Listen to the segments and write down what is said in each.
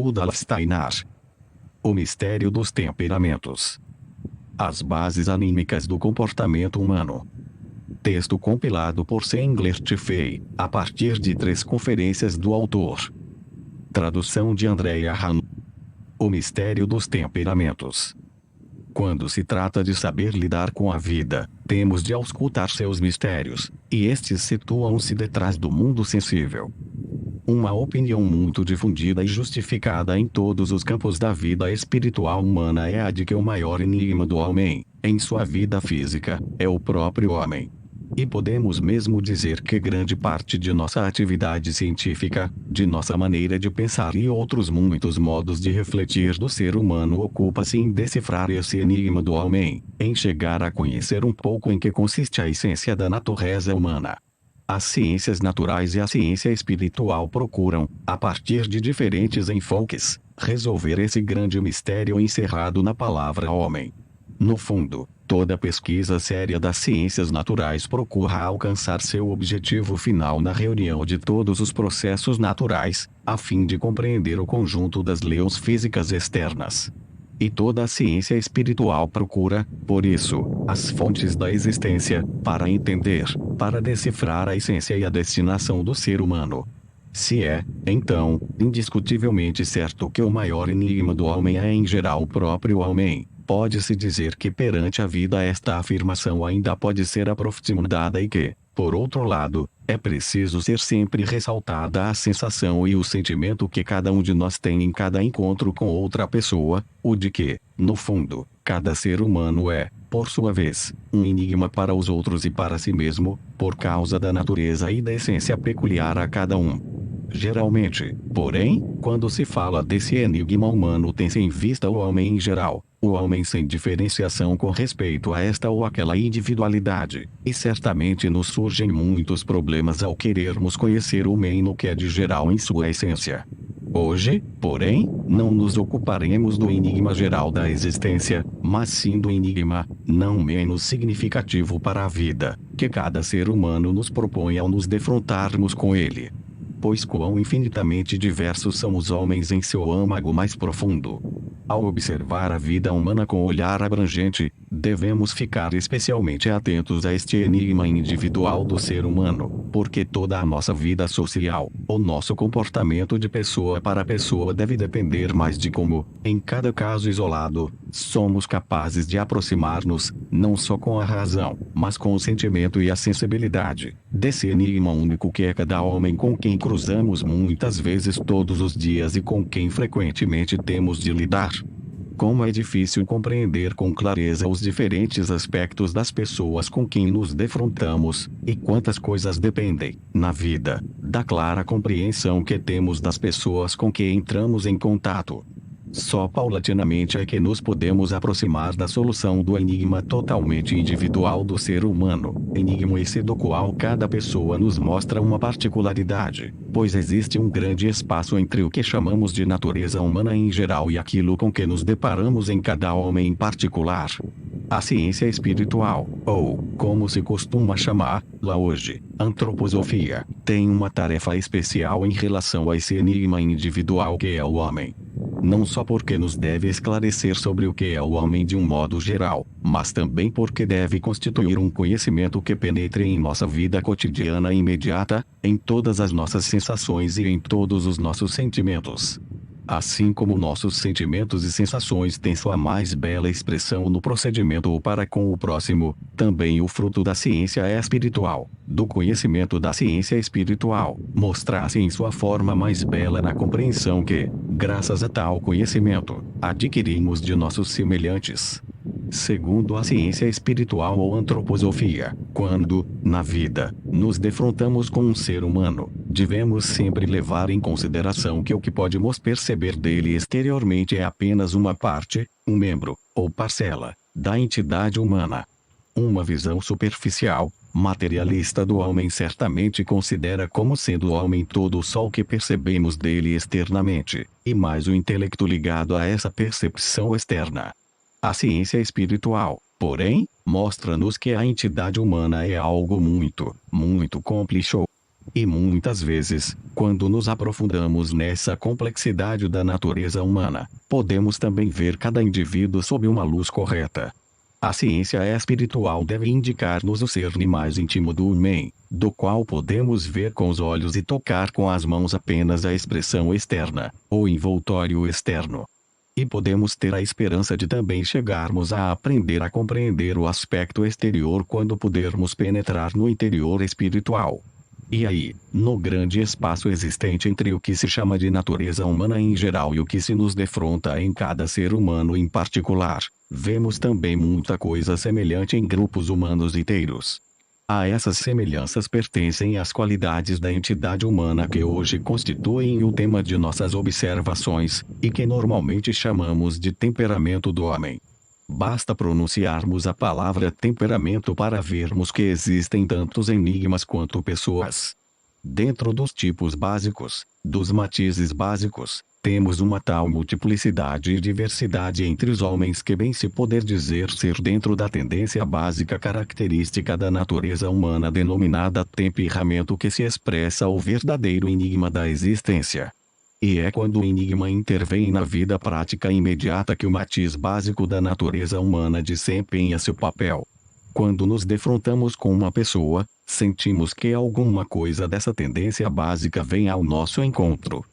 Rudolf Steiner. O mistério dos temperamentos. As bases anímicas do comportamento humano. Texto compilado por Englert Fay, a partir de 3 conferências do autor. Tradução de Andrea Hahn. O mistério dos temperamentos. Quando se trata de saber lidar com a vida, temos de auscultar seus mistérios, e estes situam-se detrás do mundo sensível. Uma opinião muito difundida e justificada em todos os campos da vida espiritual humana é a de que o maior enigma do homem, em sua vida física, é o próprio homem. E podemos mesmo dizer que grande parte de nossa atividade científica, de nossa maneira de pensar e outros muitos modos de refletir do ser humano ocupa-se em decifrar esse enigma do homem, em chegar a conhecer um pouco em que consiste a essência da natureza humana. As ciências naturais e a ciência espiritual procuram, a partir de diferentes enfoques, resolver esse grande mistério encerrado na palavra homem. No fundo, toda pesquisa séria das ciências naturais procura alcançar seu objetivo final na reunião de todos os processos naturais, a fim de compreender o conjunto das leis físicas externas. E toda a ciência espiritual procura, por isso, as fontes da existência, para entender, para decifrar a essência e a destinação do ser humano. Se é, então, indiscutivelmente certo que o maior enigma do homem é em geral o próprio homem, pode-se dizer que perante a vida esta afirmação ainda pode ser aprofundada e que, por outro lado, é preciso ser sempre ressaltada a sensação e o sentimento que cada um de nós tem em cada encontro com outra pessoa, o de que, no fundo, cada ser humano é, por sua vez, um enigma para os outros e para si mesmo, por causa da natureza e da essência peculiar a cada um. Geralmente, porém, quando se fala desse enigma humano tem-se em vista o homem em geral, o homem sem diferenciação com respeito a esta ou aquela individualidade, e certamente nos surgem muitos problemas ao querermos conhecer o homem no que é de geral em sua essência. Hoje, porém, não nos ocuparemos do enigma geral da existência, mas sim do enigma, não menos significativo para a vida, que cada ser humano nos propõe ao nos defrontarmos com ele. Pois quão infinitamente diversos são os homens em seu âmago mais profundo. Ao observar a vida humana com olhar abrangente, devemos ficar especialmente atentos a este enigma individual do ser humano, porque toda a nossa vida social, o nosso comportamento de pessoa para pessoa deve depender mais de como, em cada caso isolado, somos capazes de aproximar-nos, não só com a razão, mas com o sentimento e a sensibilidade, desse enigma único que é cada homem com quem cruzamos muitas vezes todos os dias e com quem frequentemente temos de lidar. Como é difícil compreender com clareza os diferentes aspectos das pessoas com quem nos defrontamos, e quantas coisas dependem, na vida, da clara compreensão que temos das pessoas com que entramos em contato. Só paulatinamente é que nos podemos aproximar da solução do enigma totalmente individual do ser humano, enigma esse do qual cada pessoa nos mostra uma particularidade, pois existe um grande espaço entre o que chamamos de natureza humana em geral e aquilo com que nos deparamos em cada homem em particular. A ciência espiritual, ou, como se costuma chamá-la hoje, antroposofia, tem uma tarefa especial em relação a esse enigma individual que é o homem. Não só porque nos deve esclarecer sobre o que é o homem de um modo geral, mas também porque deve constituir um conhecimento que penetre em nossa vida cotidiana imediata, em todas as nossas sensações e em todos os nossos sentimentos. Assim como nossos sentimentos e sensações têm sua mais bela expressão no procedimento para com o próximo, também o fruto da ciência espiritual, do conhecimento da ciência espiritual, mostra-se em sua forma mais bela na compreensão que, graças a tal conhecimento, adquirimos de nossos semelhantes. Segundo a ciência espiritual ou antroposofia, quando, na vida, nos defrontamos com um ser humano, devemos sempre levar em consideração que o que podemos perceber dele exteriormente é apenas uma parte, um membro, ou parcela, da entidade humana. Uma visão superficial, materialista do homem certamente considera como sendo o homem todo só o que percebemos dele externamente, e mais o intelecto ligado a essa percepção externa. A ciência espiritual, porém, mostra-nos que a entidade humana é algo muito, muito complexo. E muitas vezes, quando nos aprofundamos nessa complexidade da natureza humana, podemos também ver cada indivíduo sob uma luz correta. A ciência espiritual deve indicar-nos o cerne mais íntimo do homem, do qual podemos ver com os olhos e tocar com as mãos apenas a expressão externa, ou envoltório externo. E podemos ter a esperança de também chegarmos a aprender a compreender o aspecto exterior quando pudermos penetrar no interior espiritual. E aí, no grande espaço existente entre o que se chama de natureza humana em geral e o que se nos defronta em cada ser humano em particular, vemos também muita coisa semelhante em grupos humanos inteiros. A essas semelhanças pertencem as qualidades da entidade humana que hoje constituem o tema de nossas observações, e que normalmente chamamos de temperamento do homem. Basta pronunciarmos a palavra temperamento para vermos que existem tantos enigmas quanto pessoas. Dentro dos tipos básicos, dos matizes básicos, temos uma tal multiplicidade e diversidade entre os homens que bem se poder dizer ser dentro da tendência básica característica da natureza humana denominada temperamento que se expressa o verdadeiro enigma da existência. E é quando o enigma intervém na vida prática imediata que o matiz básico da natureza humana desempenha seu papel. Quando nos defrontamos com uma pessoa, sentimos que alguma coisa dessa tendência básica vem ao nosso encontro.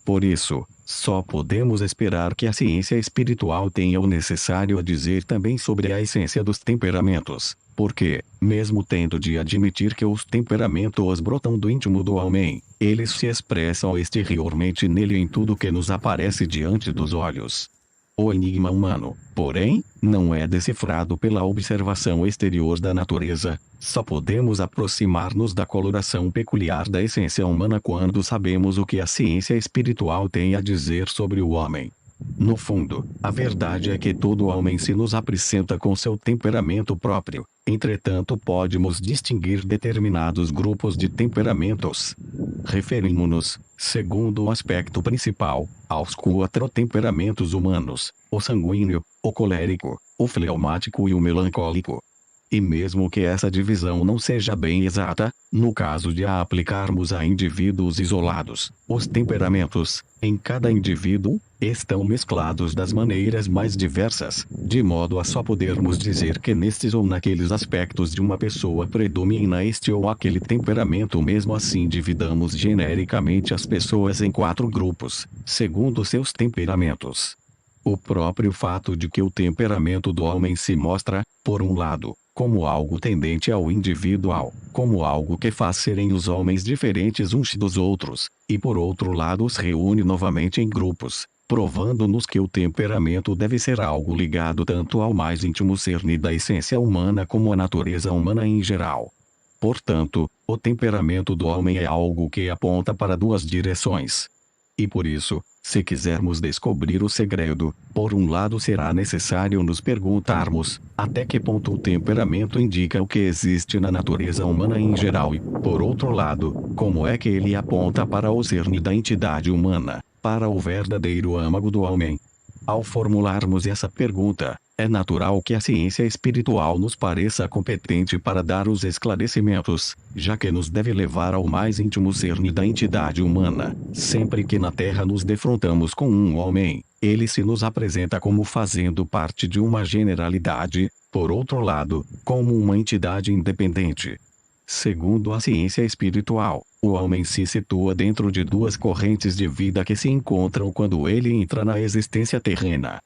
Por isso, só podemos esperar que a ciência espiritual tenha o necessário a dizer também sobre a essência dos temperamentos, porque, mesmo tendo de admitir que os temperamentos brotam do íntimo do homem, eles se expressam exteriormente nele em tudo que nos aparece diante dos olhos. O enigma humano, porém, não é decifrado pela observação exterior da natureza. Só podemos aproximar-nos da coloração peculiar da essência humana quando sabemos o que a ciência espiritual tem a dizer sobre o homem. No fundo, a verdade é que todo homem se nos apresenta com seu temperamento próprio. Entretanto, podemos distinguir determinados grupos de temperamentos. Referimos-nos, segundo o aspecto principal, aos 4 temperamentos humanos: o sanguíneo, o colérico, o fleumático e o melancólico. E mesmo que essa divisão não seja bem exata, no caso de a aplicarmos a indivíduos isolados, os temperamentos, em cada indivíduo, estão mesclados das maneiras mais diversas, de modo a só podermos dizer que nestes ou naqueles aspectos de uma pessoa predomina este ou aquele temperamento. Mesmo assim, dividamos genericamente as pessoas em 4 grupos, segundo seus temperamentos. O próprio fato de que o temperamento do homem se mostra, por um lado, como algo tendente ao individual, como algo que faz serem os homens diferentes uns dos outros, e por outro lado os reúne novamente em grupos, provando-nos que o temperamento deve ser algo ligado tanto ao mais íntimo cerne da essência humana como à natureza humana em geral. Portanto, o temperamento do homem é algo que aponta para 2 direções. E por isso, se quisermos descobrir o segredo, por um lado será necessário nos perguntarmos, até que ponto o temperamento indica o que existe na natureza humana em geral e, por outro lado, como é que ele aponta para o cerne da entidade humana, para o verdadeiro âmago do homem. Ao formularmos essa pergunta, é natural que a ciência espiritual nos pareça competente para dar os esclarecimentos, já que nos deve levar ao mais íntimo cerne da entidade humana. Sempre que na Terra nos defrontamos com um homem, ele se nos apresenta como fazendo parte de uma generalidade, por outro lado, como uma entidade independente. Segundo a ciência espiritual, o homem se situa dentro de 2 correntes de vida que se encontram quando ele entra na existência terrena.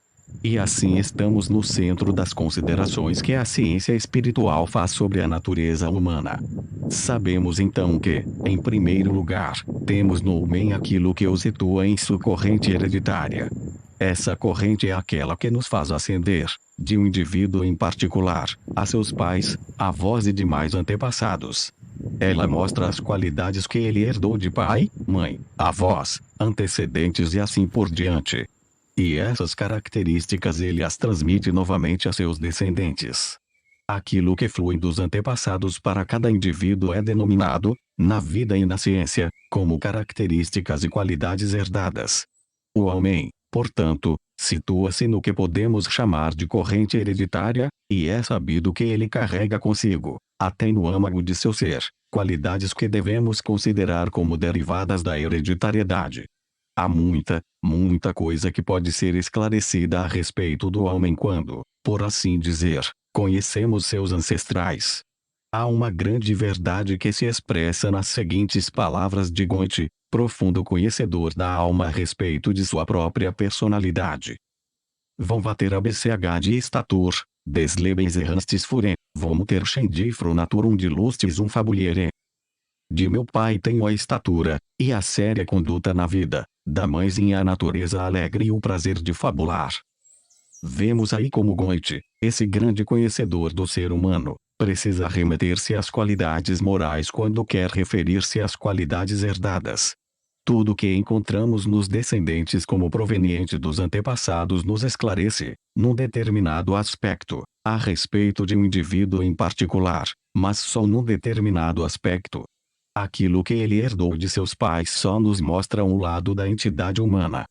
E assim estamos no centro das considerações que a ciência espiritual faz sobre a natureza humana. Sabemos então que, em primeiro lugar, temos no homem aquilo que o situa em sua corrente hereditária. Essa corrente é aquela que nos faz ascender, de um indivíduo em particular, a seus pais, avós e demais antepassados. Ela mostra as qualidades que ele herdou de pai, mãe, avós, antecedentes e assim por diante. E essas características ele as transmite novamente a seus descendentes. Aquilo que flui dos antepassados para cada indivíduo é denominado, na vida e na ciência, como características e qualidades herdadas. O homem, portanto, situa-se no que podemos chamar de corrente hereditária, e é sabido que ele carrega consigo, até no âmago de seu ser, qualidades que devemos considerar como derivadas da hereditariedade. Há muita coisa que pode ser esclarecida a respeito do homem quando, por assim dizer, conhecemos seus ancestrais. Há uma grande verdade que se expressa nas seguintes palavras de Goethe, profundo conhecedor da alma a respeito de sua própria personalidade. Vão bater a BCH de Statur, des Lebens errantes furen, vom ter schendifro naturum de lustis fabuliere. De meu pai tenho a estatura, e a séria conduta na vida, da mãezinha a natureza alegre e o prazer de fabular. Vemos aí como Goethe, esse grande conhecedor do ser humano, precisa remeter-se às qualidades morais quando quer referir-se às qualidades herdadas. Tudo o que encontramos nos descendentes como proveniente dos antepassados nos esclarece, num determinado aspecto, a respeito de um indivíduo em particular, mas só num determinado aspecto. Aquilo que ele herdou de seus pais só nos mostra um lado da entidade humana.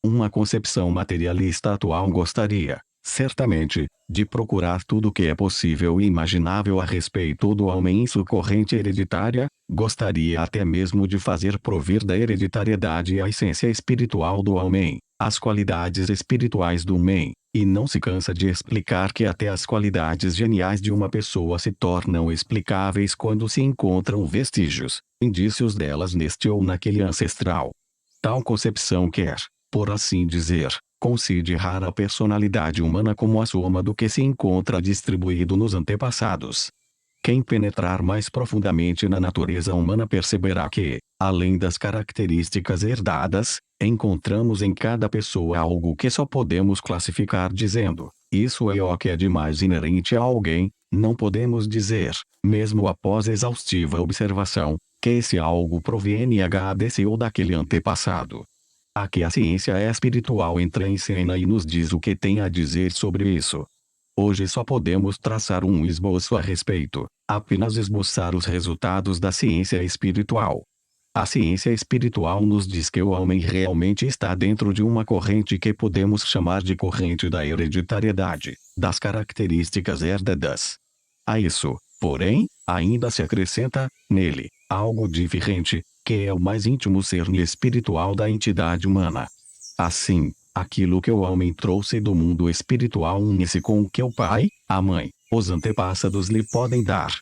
Uma concepção materialista atual gostaria, certamente, de procurar tudo o que é possível e imaginável a respeito do homem em sua corrente hereditária, gostaria até mesmo de fazer provir da hereditariedade a essência espiritual do homem, as qualidades espirituais do homem, e não se cansa de explicar que até as qualidades geniais de uma pessoa se tornam explicáveis quando se encontram vestígios, indícios delas neste ou naquele ancestral. Tal concepção quer, por assim dizer, considerar a personalidade humana como a soma do que se encontra distribuído nos antepassados. Quem penetrar mais profundamente na natureza humana perceberá que, além das características herdadas, encontramos em cada pessoa algo que só podemos classificar dizendo, isso é o que é de mais inerente a alguém. Não podemos dizer, mesmo após exaustiva observação, que esse algo proviene desse ou daquele antepassado. Aqui a ciência espiritual entra em cena e nos diz o que tem a dizer sobre isso. Hoje só podemos traçar um esboço a respeito, apenas esboçar os resultados da ciência espiritual. A ciência espiritual nos diz que o homem realmente está dentro de uma corrente que podemos chamar de corrente da hereditariedade, das características herdadas. A isso, porém, ainda se acrescenta, nele, algo diferente, que é o mais íntimo cerne espiritual da entidade humana. Assim, aquilo que o homem trouxe do mundo espiritual une-se com o que o pai, a mãe, os antepassados lhe podem dar.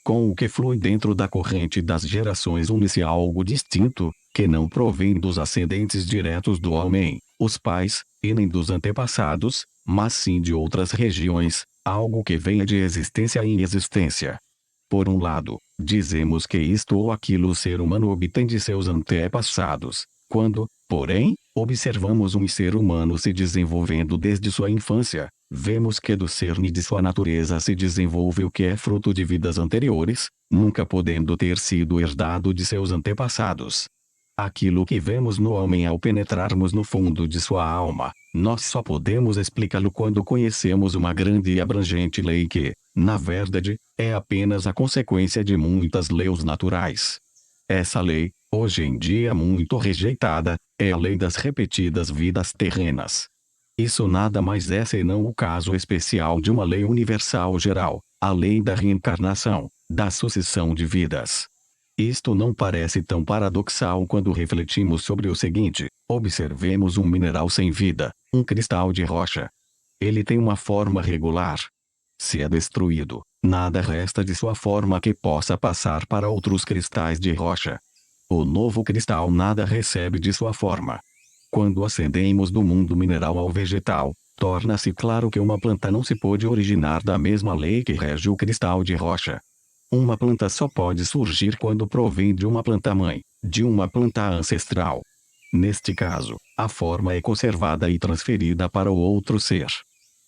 Com o que flui dentro da corrente das gerações une-se algo distinto, que não provém dos ascendentes diretos do homem, os pais, e nem dos antepassados, mas sim de outras regiões, algo que venha de existência em existência. Por um lado, dizemos que isto ou aquilo o ser humano obtém de seus antepassados. Quando, porém, observamos um ser humano se desenvolvendo desde sua infância, vemos que do cerne de sua natureza se desenvolve o que é fruto de vidas anteriores, nunca podendo ter sido herdado de seus antepassados. Aquilo que vemos no homem ao penetrarmos no fundo de sua alma, nós só podemos explicá-lo quando conhecemos uma grande e abrangente lei que, na verdade, é apenas a consequência de muitas leis naturais. Essa lei, hoje em dia muito rejeitada, é a lei das repetidas vidas terrenas. Isso nada mais é senão o caso especial de uma lei universal geral, a lei da reencarnação, da sucessão de vidas. Isto não parece tão paradoxal quando refletimos sobre o seguinte: observemos um mineral sem vida, um cristal de rocha. Ele tem uma forma regular. Se é destruído, nada resta de sua forma que possa passar para outros cristais de rocha. O novo cristal nada recebe de sua forma. Quando ascendemos do mundo mineral ao vegetal, torna-se claro que uma planta não se pode originar da mesma lei que rege o cristal de rocha. Uma planta só pode surgir quando provém de uma planta-mãe, de uma planta ancestral. Neste caso, a forma é conservada e transferida para o outro ser.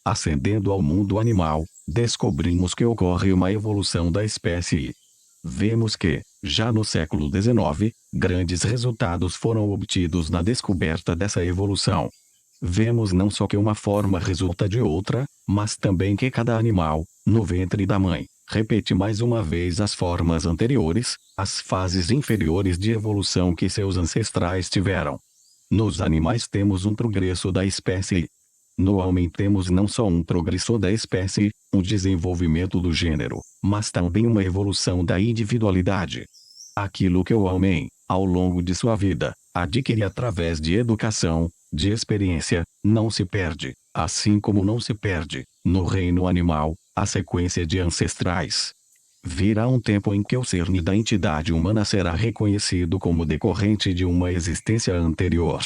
Ascendendo ao mundo animal, descobrimos que ocorre uma evolução da espécie. Vemos que, já no século XIX, grandes resultados foram obtidos na descoberta dessa evolução. Vemos não só que uma forma resulta de outra, mas também que cada animal, no ventre da mãe, repete mais uma vez as formas anteriores, as fases inferiores de evolução que seus ancestrais tiveram. Nos animais temos um progresso da espécie. No homem temos não só um progresso da espécie, um desenvolvimento do gênero, mas também uma evolução da individualidade. Aquilo que o homem, ao longo de sua vida, adquire através de educação, de experiência, não se perde, assim como não se perde, no reino animal, a sequência de ancestrais. Virá um tempo em que o cerne da entidade humana será reconhecido como decorrente de uma existência anterior.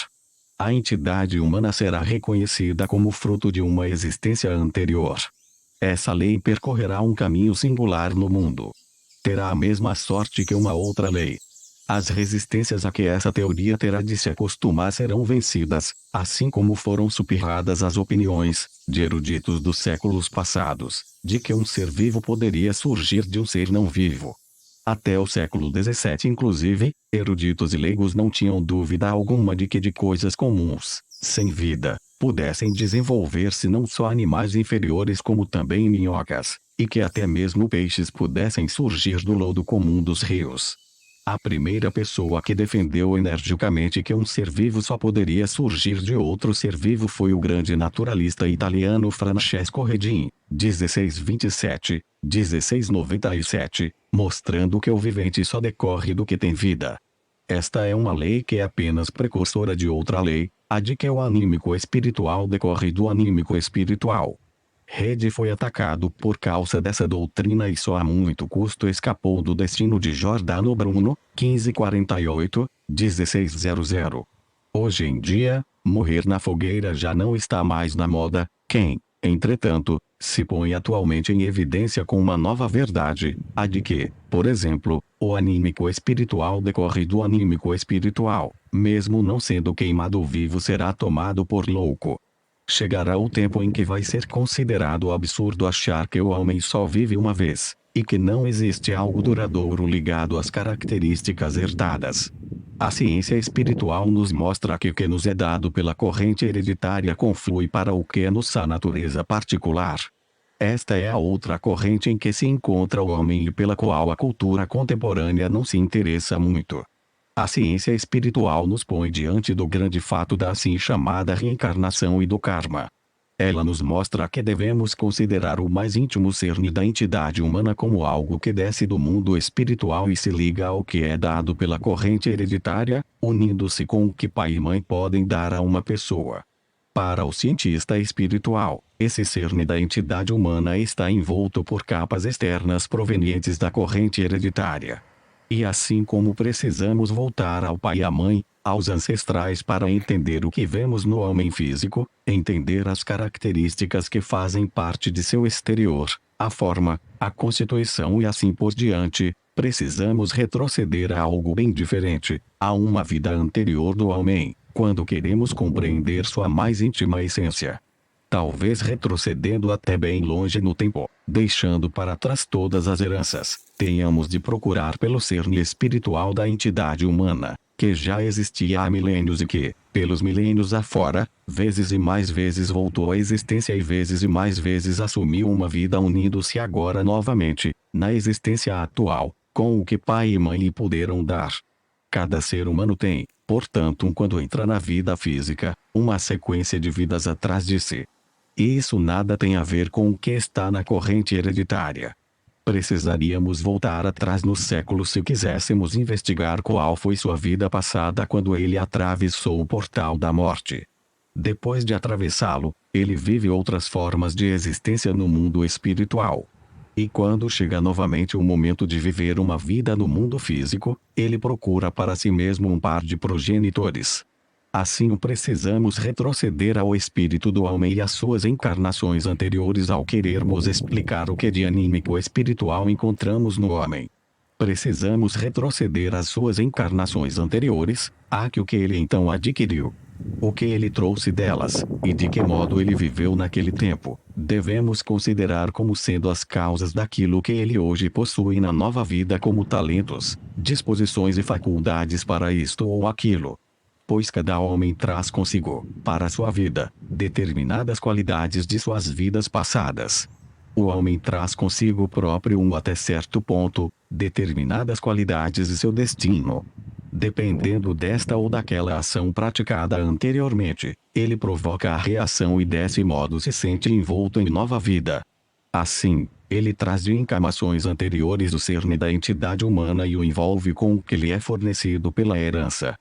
A entidade humana será reconhecida como fruto de uma existência anterior. Essa lei percorrerá um caminho singular no mundo. Terá a mesma sorte que uma outra lei. As resistências a que essa teoria terá de se acostumar serão vencidas, assim como foram superadas as opiniões, de eruditos dos séculos passados, de que um ser vivo poderia surgir de um ser não vivo. Até o século XVII inclusive, eruditos e leigos não tinham dúvida alguma de que de coisas comuns, sem vida, pudessem desenvolver-se não só animais inferiores como também minhocas, e que até mesmo peixes pudessem surgir do lodo comum dos rios. A primeira pessoa que defendeu energicamente que um ser vivo só poderia surgir de outro ser vivo foi o grande naturalista italiano Francesco Redin, 1627, 1697, mostrando que o vivente só decorre do que tem vida. Esta é uma lei que é apenas precursora de outra lei, a de que o anímico espiritual decorre do anímico espiritual. Rede foi atacado por causa dessa doutrina e só a muito custo escapou do destino de Giordano Bruno, 1548, 1600. Hoje em dia, morrer na fogueira já não está mais na moda. Quem, entretanto, se põe atualmente em evidência com uma nova verdade, a de que, por exemplo, o anímico espiritual decorre do anímico espiritual, mesmo não sendo queimado vivo será tomado por louco. Chegará o tempo em que vai ser considerado absurdo achar que o homem só vive uma vez, e que não existe algo duradouro ligado às características herdadas. A ciência espiritual nos mostra que o que nos é dado pela corrente hereditária conflui para o que é nossa natureza particular. Esta é a outra corrente em que se encontra o homem e pela qual a cultura contemporânea não se interessa muito. A ciência espiritual nos põe diante do grande fato da assim chamada reencarnação e do karma. Ela nos mostra que devemos considerar o mais íntimo cerne da entidade humana como algo que desce do mundo espiritual e se liga ao que é dado pela corrente hereditária, unindo-se com o que pai e mãe podem dar a uma pessoa. Para o cientista espiritual, esse cerne da entidade humana está envolto por capas externas provenientes da corrente hereditária. E assim como precisamos voltar ao pai e à mãe, aos ancestrais para entender o que vemos no homem físico, entender as características que fazem parte de seu exterior, a forma, a constituição e assim por diante, precisamos retroceder a algo bem diferente, a uma vida anterior do homem, quando queremos compreender sua mais íntima essência. Talvez retrocedendo até bem longe no tempo, deixando para trás todas as heranças, tenhamos de procurar pelo cerne espiritual da entidade humana, que já existia há milênios e que, pelos milênios afora, vezes e mais vezes voltou à existência e vezes e mais vezes assumiu uma vida unindo-se agora novamente, na existência atual, com o que pai e mãe lhe puderam dar. Cada ser humano tem, portanto, quando entra na vida física, uma sequência de vidas atrás de si. E isso nada tem a ver com o que está na corrente hereditária. Precisaríamos voltar atrás no século se quiséssemos investigar qual foi sua vida passada quando ele atravessou o portal da morte. Depois de atravessá-lo, ele vive outras formas de existência no mundo espiritual. E quando chega novamente o momento de viver uma vida no mundo físico, ele procura para si mesmo um par de progenitores. Assim precisamos retroceder ao espírito do homem e às suas encarnações anteriores ao querermos explicar o que de anímico espiritual encontramos no homem. Precisamos retroceder às suas encarnações anteriores, o que ele então adquiriu. O que ele trouxe delas, e de que modo ele viveu naquele tempo, devemos considerar como sendo as causas daquilo que ele hoje possui na nova vida como talentos, disposições e faculdades para isto ou aquilo. Pois cada homem traz consigo, para sua vida, determinadas qualidades de suas vidas passadas. O homem traz consigo próprio até certo ponto, determinadas qualidades de seu destino. Dependendo desta ou daquela ação praticada anteriormente, ele provoca a reação e desse modo se sente envolto em nova vida. Assim, ele traz de encarnações anteriores o cerne da entidade humana e o envolve com o que lhe é fornecido pela herança.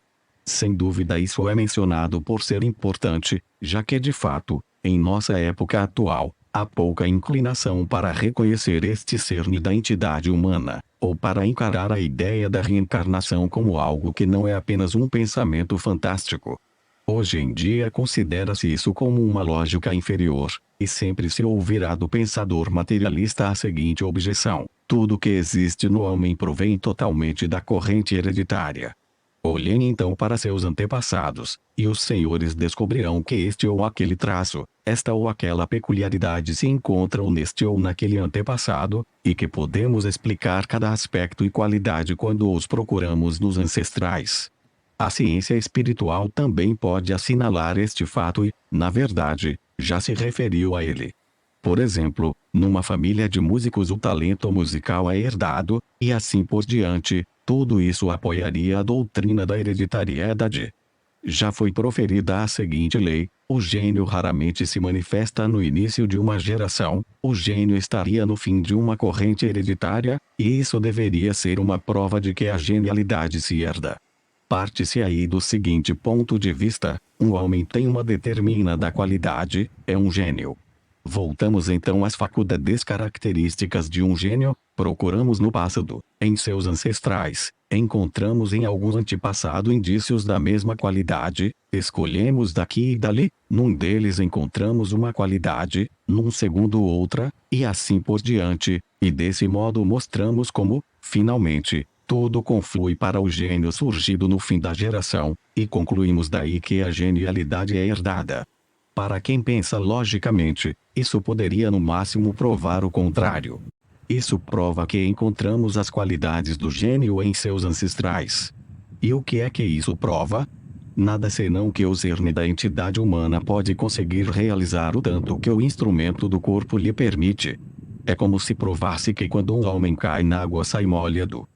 Sem dúvida isso é mencionado por ser importante, já que de fato, em nossa época atual, há pouca inclinação para reconhecer este cerne da entidade humana, ou para encarar a ideia da reencarnação como algo que não é apenas um pensamento fantástico. Hoje em dia considera-se isso como uma lógica inferior, e sempre se ouvirá do pensador materialista a seguinte objeção: tudo que existe no homem provém totalmente da corrente hereditária. Olhem então para seus antepassados, e os senhores descobrirão que este ou aquele traço, esta ou aquela peculiaridade se encontram neste ou naquele antepassado, e que podemos explicar cada aspecto e qualidade quando os procuramos nos ancestrais. A ciência espiritual também pode assinalar este fato e, na verdade, já se referiu a ele. Por exemplo, numa família de músicos o talento musical é herdado, e assim por diante. Tudo isso apoiaria a doutrina da hereditariedade. Já foi proferida a seguinte lei: o gênio raramente se manifesta no início de uma geração, o gênio estaria no fim de uma corrente hereditária, e isso deveria ser uma prova de que a genialidade se herda. Parte-se aí do seguinte ponto de vista: um homem tem uma determinada qualidade, é um gênio. Voltamos então às faculdades características de um gênio, procuramos no passado, em seus ancestrais, encontramos em algum antepassado indícios da mesma qualidade, escolhemos daqui e dali, num deles encontramos uma qualidade, num segundo outra, e assim por diante, e desse modo mostramos como, finalmente, tudo conflui para o gênio surgido no fim da geração, e concluímos daí que a genialidade é herdada. Para quem pensa logicamente, isso poderia no máximo provar o contrário. Isso prova que encontramos as qualidades do gênio em seus ancestrais. E o que é que isso prova? Nada senão que o cerne da entidade humana pode conseguir realizar o tanto que o instrumento do corpo lhe permite. É como se provasse que quando um homem cai na água sai molhado.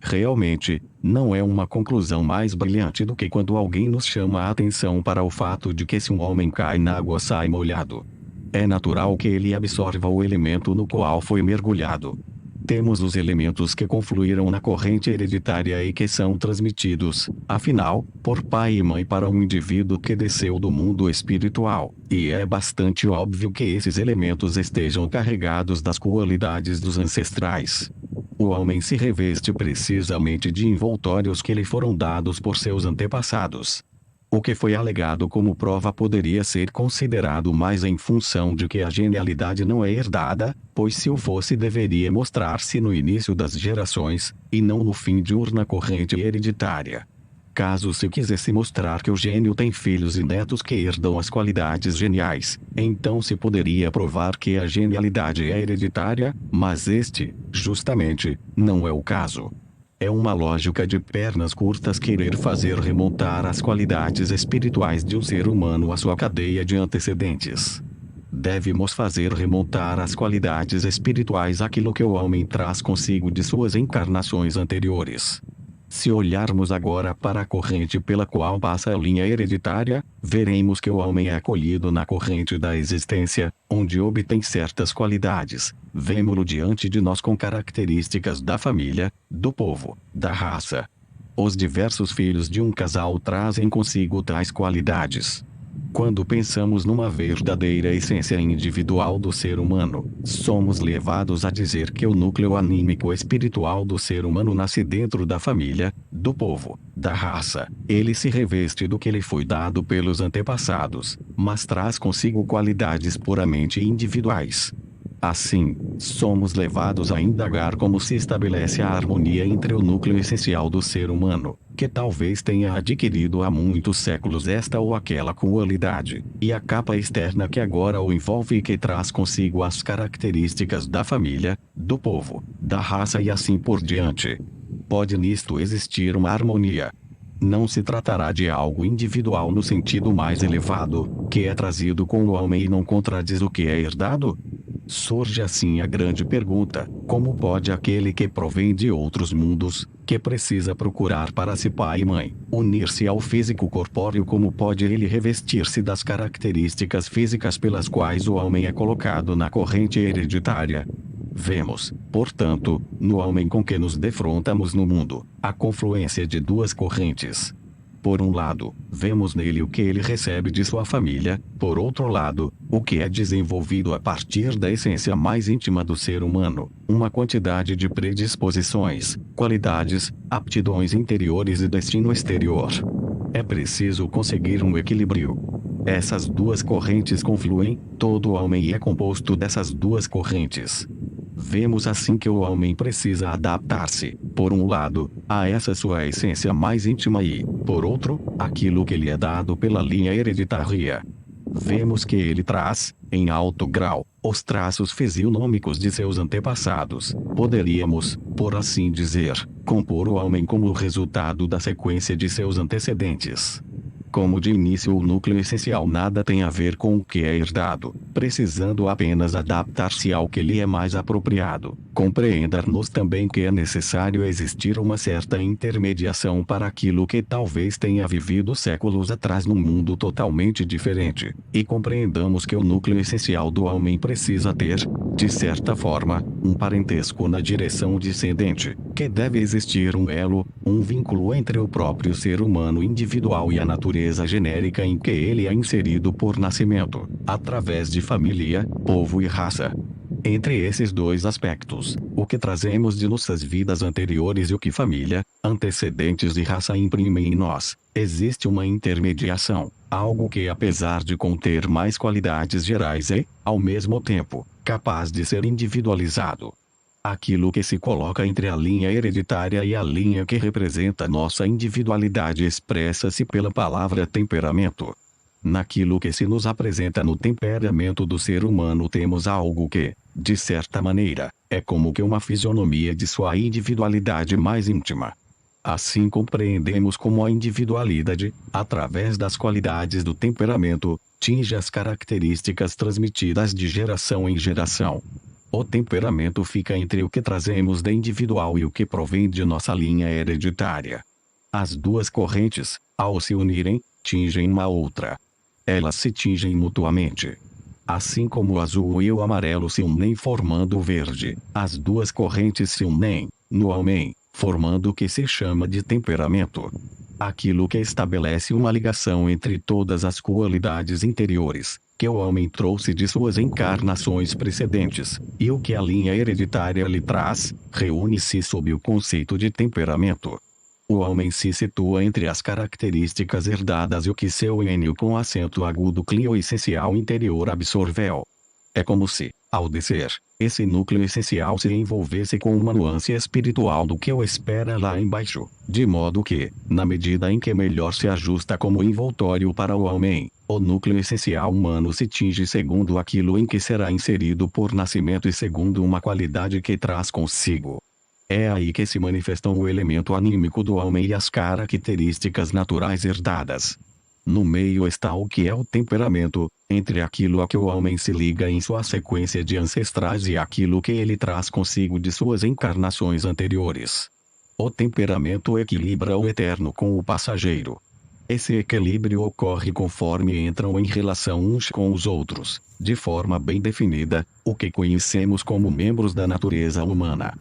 Realmente, não é uma conclusão mais brilhante do que quando alguém nos chama a atenção para o fato de que se um homem cai na água sai molhado. É natural que ele absorva o elemento no qual foi mergulhado. Temos os elementos que confluíram na corrente hereditária e que são transmitidos, afinal, por pai e mãe para um indivíduo que desceu do mundo espiritual, e é bastante óbvio que esses elementos estejam carregados das qualidades dos ancestrais. O homem se reveste precisamente de envoltórios que lhe foram dados por seus antepassados. O que foi alegado como prova poderia ser considerado mais em função de que a genialidade não é herdada, pois se o fosse deveria mostrar-se no início das gerações, e não no fim de urna corrente hereditária. Caso se quisesse mostrar que o gênio tem filhos e netos que herdam as qualidades geniais, então se poderia provar que a genialidade é hereditária, mas este, justamente, não é o caso. É uma lógica de pernas curtas querer fazer remontar as qualidades espirituais de um ser humano à sua cadeia de antecedentes. Devemos fazer remontar as qualidades espirituais àquilo que o homem traz consigo de suas encarnações anteriores. Se olharmos agora para a corrente pela qual passa a linha hereditária, veremos que o homem é acolhido na corrente da existência, onde obtém certas qualidades. Vemo-lo diante de nós com características da família, do povo, da raça. Os diversos filhos de um casal trazem consigo tais qualidades. Quando pensamos numa verdadeira essência individual do ser humano, somos levados a dizer que o núcleo anímico espiritual do ser humano nasce dentro da família, do povo, da raça. Ele se reveste do que lhe foi dado pelos antepassados, mas traz consigo qualidades puramente individuais. Assim, somos levados a indagar como se estabelece a harmonia entre o núcleo essencial do ser humano, que talvez tenha adquirido há muitos séculos esta ou aquela qualidade, e a capa externa que agora o envolve e que traz consigo as características da família, do povo, da raça e assim por diante. Pode nisto existir uma harmonia. Não se tratará de algo individual no sentido mais elevado, que é trazido com o homem e não contradiz o que é herdado? Surge assim a grande pergunta: como pode aquele que provém de outros mundos, que precisa procurar para si pai e mãe, unir-se ao físico corpóreo. Como pode ele revestir-se das características físicas pelas quais o homem é colocado na corrente hereditária? Vemos, portanto, no homem com que nos defrontamos no mundo, a confluência de duas correntes. Por um lado, vemos nele o que ele recebe de sua família, por outro lado, o que é desenvolvido a partir da essência mais íntima do ser humano, uma quantidade de predisposições, qualidades, aptidões interiores e destino exterior. É preciso conseguir um equilíbrio. Essas duas correntes confluem, todo homem é composto dessas duas correntes. Vemos assim que o homem precisa adaptar-se, por um lado, a essa sua essência mais íntima e, por outro, aquilo que lhe é dado pela linha hereditária. Vemos que ele traz, em alto grau, os traços fisionômicos de seus antepassados. Poderíamos, por assim dizer, compor o homem como o resultado da sequência de seus antecedentes. Como de início o núcleo essencial nada tem a ver com o que é herdado, precisando apenas adaptar-se ao que lhe é mais apropriado. Compreender-nos também que é necessário existir uma certa intermediação para aquilo que talvez tenha vivido séculos atrás num mundo totalmente diferente, e compreendamos que o núcleo essencial do homem precisa ter, de certa forma, um parentesco na direção descendente, que deve existir um elo, um vínculo entre o próprio ser humano individual e a natureza genérica em que ele é inserido por nascimento, através de família, povo e raça. Entre esses dois aspectos, o que trazemos de nossas vidas anteriores e o que família, antecedentes e raça imprimem em nós, existe uma intermediação, algo que apesar de conter mais qualidades gerais é, ao mesmo tempo, capaz de ser individualizado. Aquilo que se coloca entre a linha hereditária e a linha que representa nossa individualidade expressa-se pela palavra temperamento. Naquilo que se nos apresenta no temperamento do ser humano temos algo que, de certa maneira, é como que uma fisionomia de sua individualidade mais íntima. Assim compreendemos como a individualidade, através das qualidades do temperamento, tinge as características transmitidas de geração em geração. O temperamento fica entre o que trazemos da individual e o que provém de nossa linha hereditária. As duas correntes, ao se unirem, tingem uma outra. Elas se tingem mutuamente. Assim como o azul e o amarelo se unem formando o verde, as duas correntes se unem, no homem, formando o que se chama de temperamento. Aquilo que estabelece uma ligação entre todas as qualidades interiores, que o homem trouxe de suas encarnações precedentes, e o que a linha hereditária lhe traz, reúne-se sob o conceito de temperamento. O homem se situa entre as características herdadas e o que seu ênio com acento agudo clio essencial interior absorveu. É como se, ao descer, esse núcleo essencial se envolvesse com uma nuance espiritual do que o espera lá embaixo, de modo que, na medida em que melhor se ajusta como envoltório para o homem, o núcleo essencial humano se tinge segundo aquilo em que será inserido por nascimento e segundo uma qualidade que traz consigo. É aí que se manifestam o elemento anímico do homem e as características naturais herdadas. No meio está o que é o temperamento, entre aquilo a que o homem se liga em sua sequência de ancestrais e aquilo que ele traz consigo de suas encarnações anteriores. O temperamento equilibra o eterno com o passageiro. Esse equilíbrio ocorre conforme entram em relação uns com os outros, de forma bem definida, o que conhecemos como membros da natureza humana.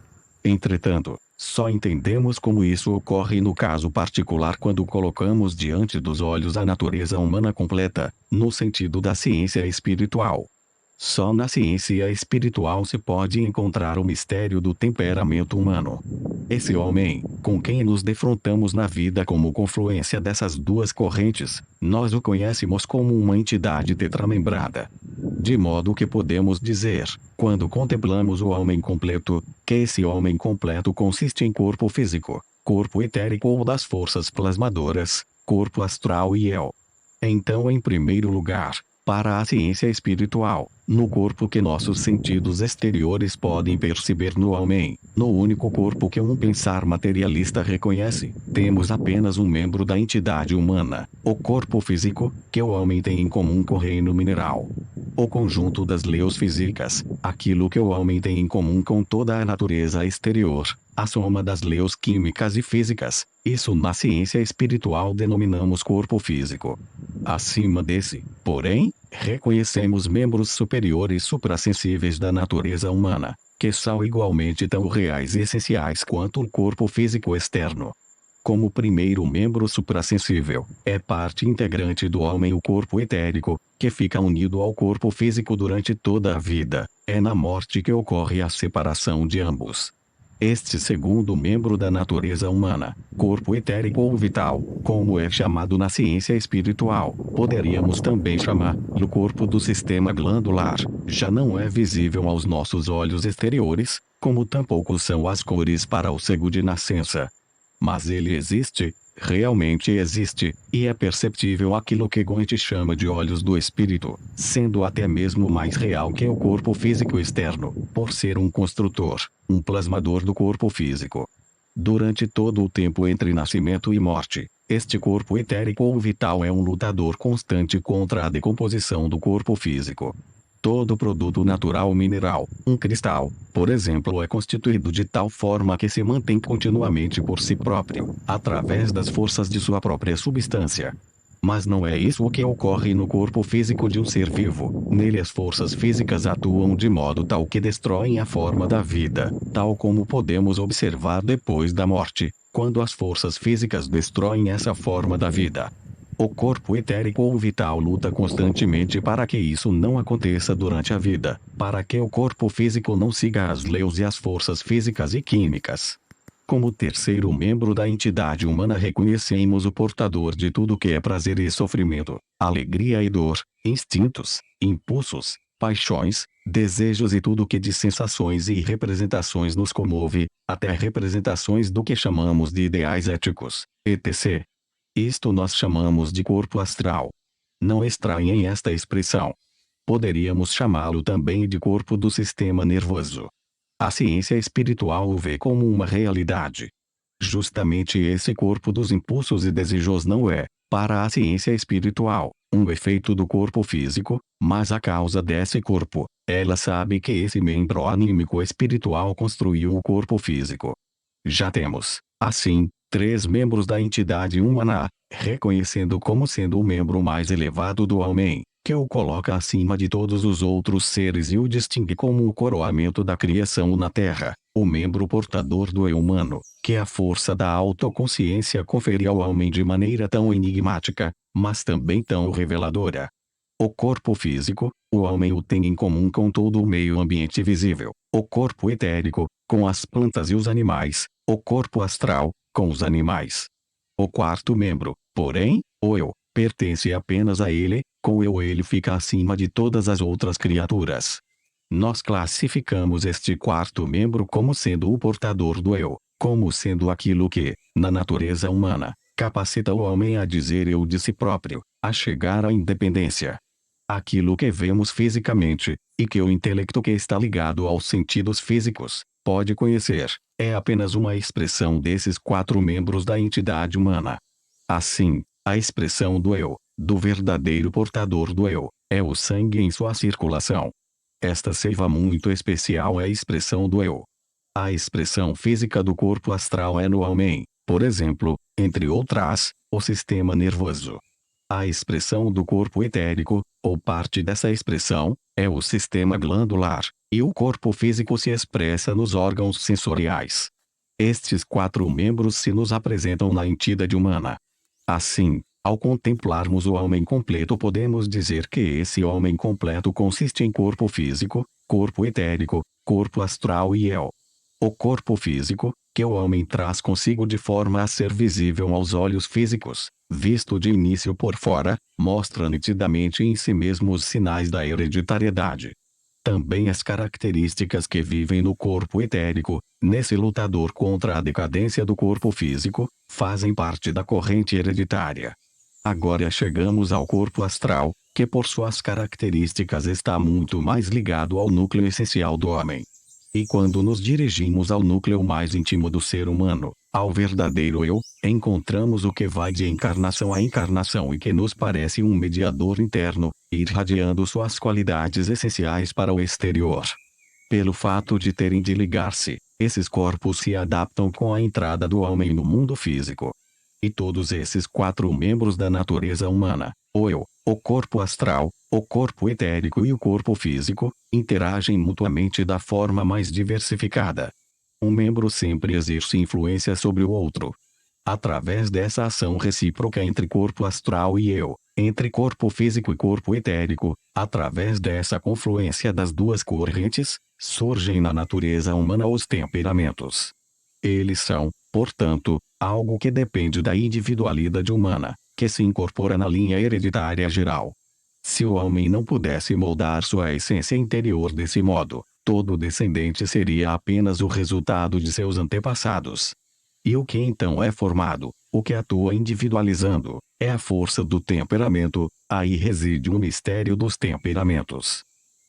Entretanto, só entendemos como isso ocorre no caso particular quando colocamos diante dos olhos a natureza humana completa, no sentido da ciência espiritual. Só na ciência espiritual se pode encontrar o mistério do temperamento humano. Esse homem, com quem nos defrontamos na vida como confluência dessas duas correntes, nós o conhecemos como uma entidade tetramembrada. De modo que podemos dizer, quando contemplamos o homem completo, que esse homem completo consiste em corpo físico, corpo etérico ou das forças plasmadoras, corpo astral e eu. Então, em primeiro lugar, para a ciência espiritual, no corpo que nossos sentidos exteriores podem perceber no homem, no único corpo que um pensar materialista reconhece, temos apenas um membro da entidade humana, o corpo físico, que o homem tem em comum com o reino mineral. O conjunto das leis físicas, aquilo que o homem tem em comum com toda a natureza exterior, a soma das leis químicas e físicas, isso na ciência espiritual denominamos corpo físico. Acima desse, porém, reconhecemos membros superiores suprassensíveis da natureza humana, que são igualmente tão reais e essenciais quanto o corpo físico externo. Como primeiro membro suprassensível, é parte integrante do homem o corpo etérico, que fica unido ao corpo físico durante toda a vida. É na morte que ocorre a separação de ambos. Este segundo membro da natureza humana, corpo etérico ou vital, como é chamado na ciência espiritual, poderíamos também chamá-lo corpo do sistema glandular, já não é visível aos nossos olhos exteriores, como tampouco são as cores para o cego de nascença. Mas ele existe, realmente existe, e é perceptível aquilo que Goethe chama de olhos do espírito, sendo até mesmo mais real que o corpo físico externo, por ser um construtor, um plasmador do corpo físico. Durante todo o tempo entre nascimento e morte, este corpo etérico ou vital é um lutador constante contra a decomposição do corpo físico. Todo produto natural mineral, um cristal, por exemplo, é constituído de tal forma que se mantém continuamente por si próprio, através das forças de sua própria substância. Mas não é isso o que ocorre no corpo físico de um ser vivo. Nele as forças físicas atuam de modo tal que destroem a forma da vida, tal como podemos observar depois da morte, quando as forças físicas destroem essa forma da vida. O corpo etérico ou vital luta constantemente para que isso não aconteça durante a vida, para que o corpo físico não siga as leis e as forças físicas e químicas. Como terceiro membro da entidade humana reconhecemos o portador de tudo que é prazer e sofrimento, alegria e dor, instintos, impulsos, paixões, desejos e tudo que de sensações e representações nos comove, até representações do que chamamos de ideais éticos, etc. Isto nós chamamos de corpo astral. Não estranhem esta expressão. Poderíamos chamá-lo também de corpo do sistema nervoso. A ciência espiritual o vê como uma realidade. Justamente esse corpo dos impulsos e desejos não é, para a ciência espiritual, um efeito do corpo físico, mas a causa desse corpo. Ela sabe que esse membro anímico espiritual construiu o corpo físico. Já temos, assim, 3 membros da entidade humana, reconhecendo como sendo o membro mais elevado do homem, que o coloca acima de todos os outros seres e o distingue como o coroamento da criação na Terra, o membro portador do eu humano, que a força da autoconsciência confere ao homem de maneira tão enigmática, mas também tão reveladora. O corpo físico, o homem o tem em comum com todo o meio ambiente visível, o corpo etérico, com as plantas e os animais, o corpo astral, com os animais. O quarto membro, porém, o eu, pertence apenas a ele, com o eu ele fica acima de todas as outras criaturas. Nós classificamos este quarto membro como sendo o portador do eu, como sendo aquilo que, na natureza humana, capacita o homem a dizer eu de si próprio, a chegar à independência. Aquilo que vemos fisicamente, e que o intelecto que está ligado aos sentidos físicos, pode conhecer, é apenas uma expressão desses 4 membros da entidade humana. Assim, a expressão do eu, do verdadeiro portador do eu, é o sangue em sua circulação. Esta seiva muito especial é a expressão do eu. A expressão física do corpo astral é no homem, por exemplo, entre outras, o sistema nervoso. A expressão do corpo etérico, ou parte dessa expressão, é o sistema glandular, e o corpo físico se expressa nos órgãos sensoriais. Estes 4 membros se nos apresentam na entidade humana. Assim, ao contemplarmos o homem completo podemos dizer que esse homem completo consiste em corpo físico, corpo etérico, corpo astral e eu. O corpo físico, que o homem traz consigo de forma a ser visível aos olhos físicos, visto de início por fora, mostra nitidamente em si mesmo os sinais da hereditariedade. Também as características que vivem no corpo etérico, nesse lutador contra a decadência do corpo físico, fazem parte da corrente hereditária. Agora chegamos ao corpo astral, que por suas características está muito mais ligado ao núcleo essencial do homem. E quando nos dirigimos ao núcleo mais íntimo do ser humano, Ao verdadeiro eu, encontramos o que vai de encarnação a encarnação e que nos parece um mediador interno, irradiando suas qualidades essenciais para o exterior. Pelo fato de terem de ligar-se, esses corpos se adaptam com a entrada do homem no mundo físico. E todos esses 4 membros da natureza humana, o eu, o corpo astral, o corpo etérico e o corpo físico, interagem mutuamente da forma mais diversificada. Um membro sempre exerce influência sobre o outro. Através dessa ação recíproca entre corpo astral e eu, entre corpo físico e corpo etérico, através dessa confluência das duas correntes, surgem na natureza humana os temperamentos. Eles são, portanto, algo que depende da individualidade humana, que se incorpora na linha hereditária geral. Se o homem não pudesse moldar sua essência interior desse modo, todo descendente seria apenas o resultado de seus antepassados. E o que então é formado, o que atua individualizando, é a força do temperamento, aí reside o mistério dos temperamentos.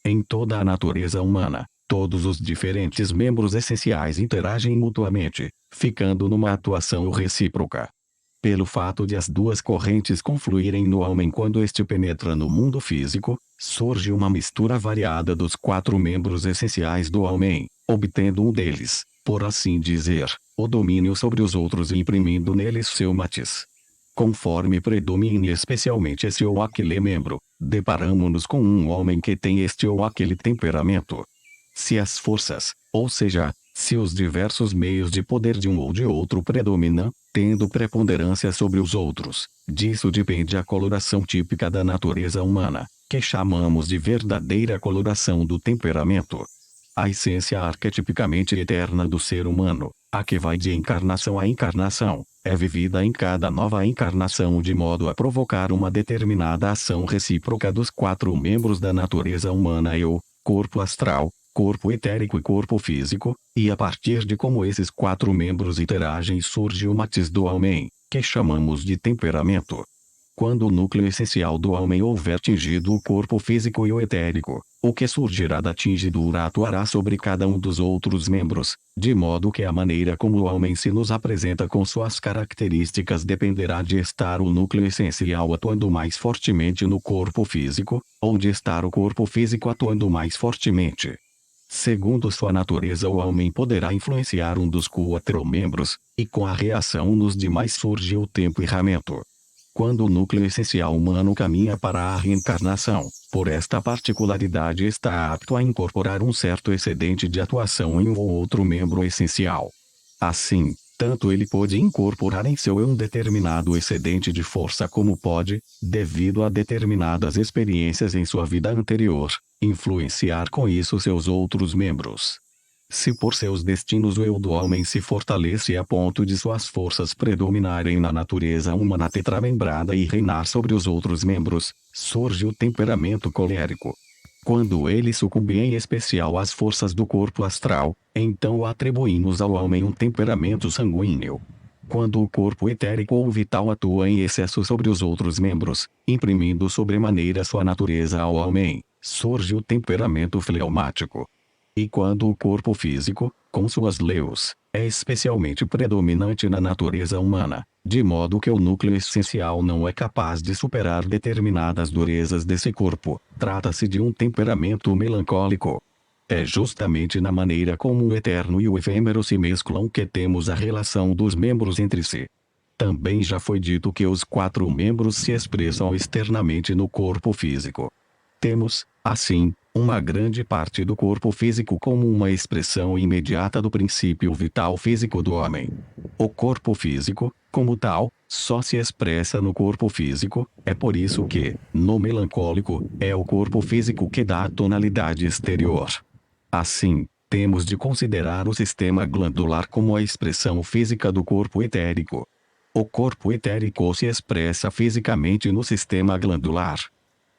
Em toda a natureza humana, todos os diferentes membros essenciais interagem mutuamente, ficando numa atuação recíproca. Pelo fato de as duas correntes confluírem no homem quando este penetra no mundo físico, surge uma mistura variada dos 4 membros essenciais do homem, obtendo um deles, por assim dizer, o domínio sobre os outros e imprimindo neles seu matiz. Conforme predomine especialmente esse ou aquele membro, deparamo-nos com um homem que tem este ou aquele temperamento. Se as forças, ou seja, se os diversos meios de poder de um ou de outro predominam, tendo preponderância sobre os outros, disso depende a coloração típica da natureza humana, que chamamos de verdadeira coloração do temperamento. A essência arquetipicamente eterna do ser humano, a que vai de encarnação a encarnação, é vivida em cada nova encarnação de modo a provocar uma determinada ação recíproca dos 4 membros da natureza humana eu, corpo astral, corpo etérico e corpo físico, e a partir de como esses 4 membros interagem surge o matiz do homem, que chamamos de temperamento. Quando o núcleo essencial do homem houver tingido o corpo físico e o etérico, o que surgirá da tingidura atuará sobre cada um dos outros membros, de modo que a maneira como o homem se nos apresenta com suas características dependerá de estar o núcleo essencial atuando mais fortemente no corpo físico, ou de estar o corpo físico atuando mais fortemente. Segundo sua natureza, o homem poderá influenciar um dos 4 membros, e com a reação nos demais surge o temperamento. Quando o núcleo essencial humano caminha para a reencarnação, por esta particularidade está apto a incorporar um certo excedente de atuação em um ou outro membro essencial. Assim, tanto ele pode incorporar em seu eu um determinado excedente de força como pode, devido a determinadas experiências em sua vida anterior, influenciar com isso seus outros membros. Se por seus destinos o eu do homem se fortalece a ponto de suas forças predominarem na natureza humana tetramembrada e reinar sobre os outros membros, surge o temperamento colérico. Quando ele sucumbe em especial às forças do corpo astral, então atribuímos ao homem um temperamento sanguíneo. Quando o corpo etérico ou vital atua em excesso sobre os outros membros, imprimindo sobremaneira sua natureza ao homem, surge o temperamento fleumático. E quando o corpo físico, com suas leus, é especialmente predominante na natureza humana, de modo que o núcleo essencial não é capaz de superar determinadas durezas desse corpo, trata-se de um temperamento melancólico. É justamente na maneira como o eterno e o efêmero se mesclam que temos a relação dos membros entre si. Também já foi dito que os 4 membros se expressam externamente no corpo físico. Temos, assim, uma grande parte do corpo físico como uma expressão imediata do princípio vital físico do homem. O corpo físico, como tal, só se expressa no corpo físico, é por isso que, no melancólico, é o corpo físico que dá a tonalidade exterior. Assim, temos de considerar o sistema glandular como a expressão física do corpo etérico. O corpo etérico se expressa fisicamente no sistema glandular.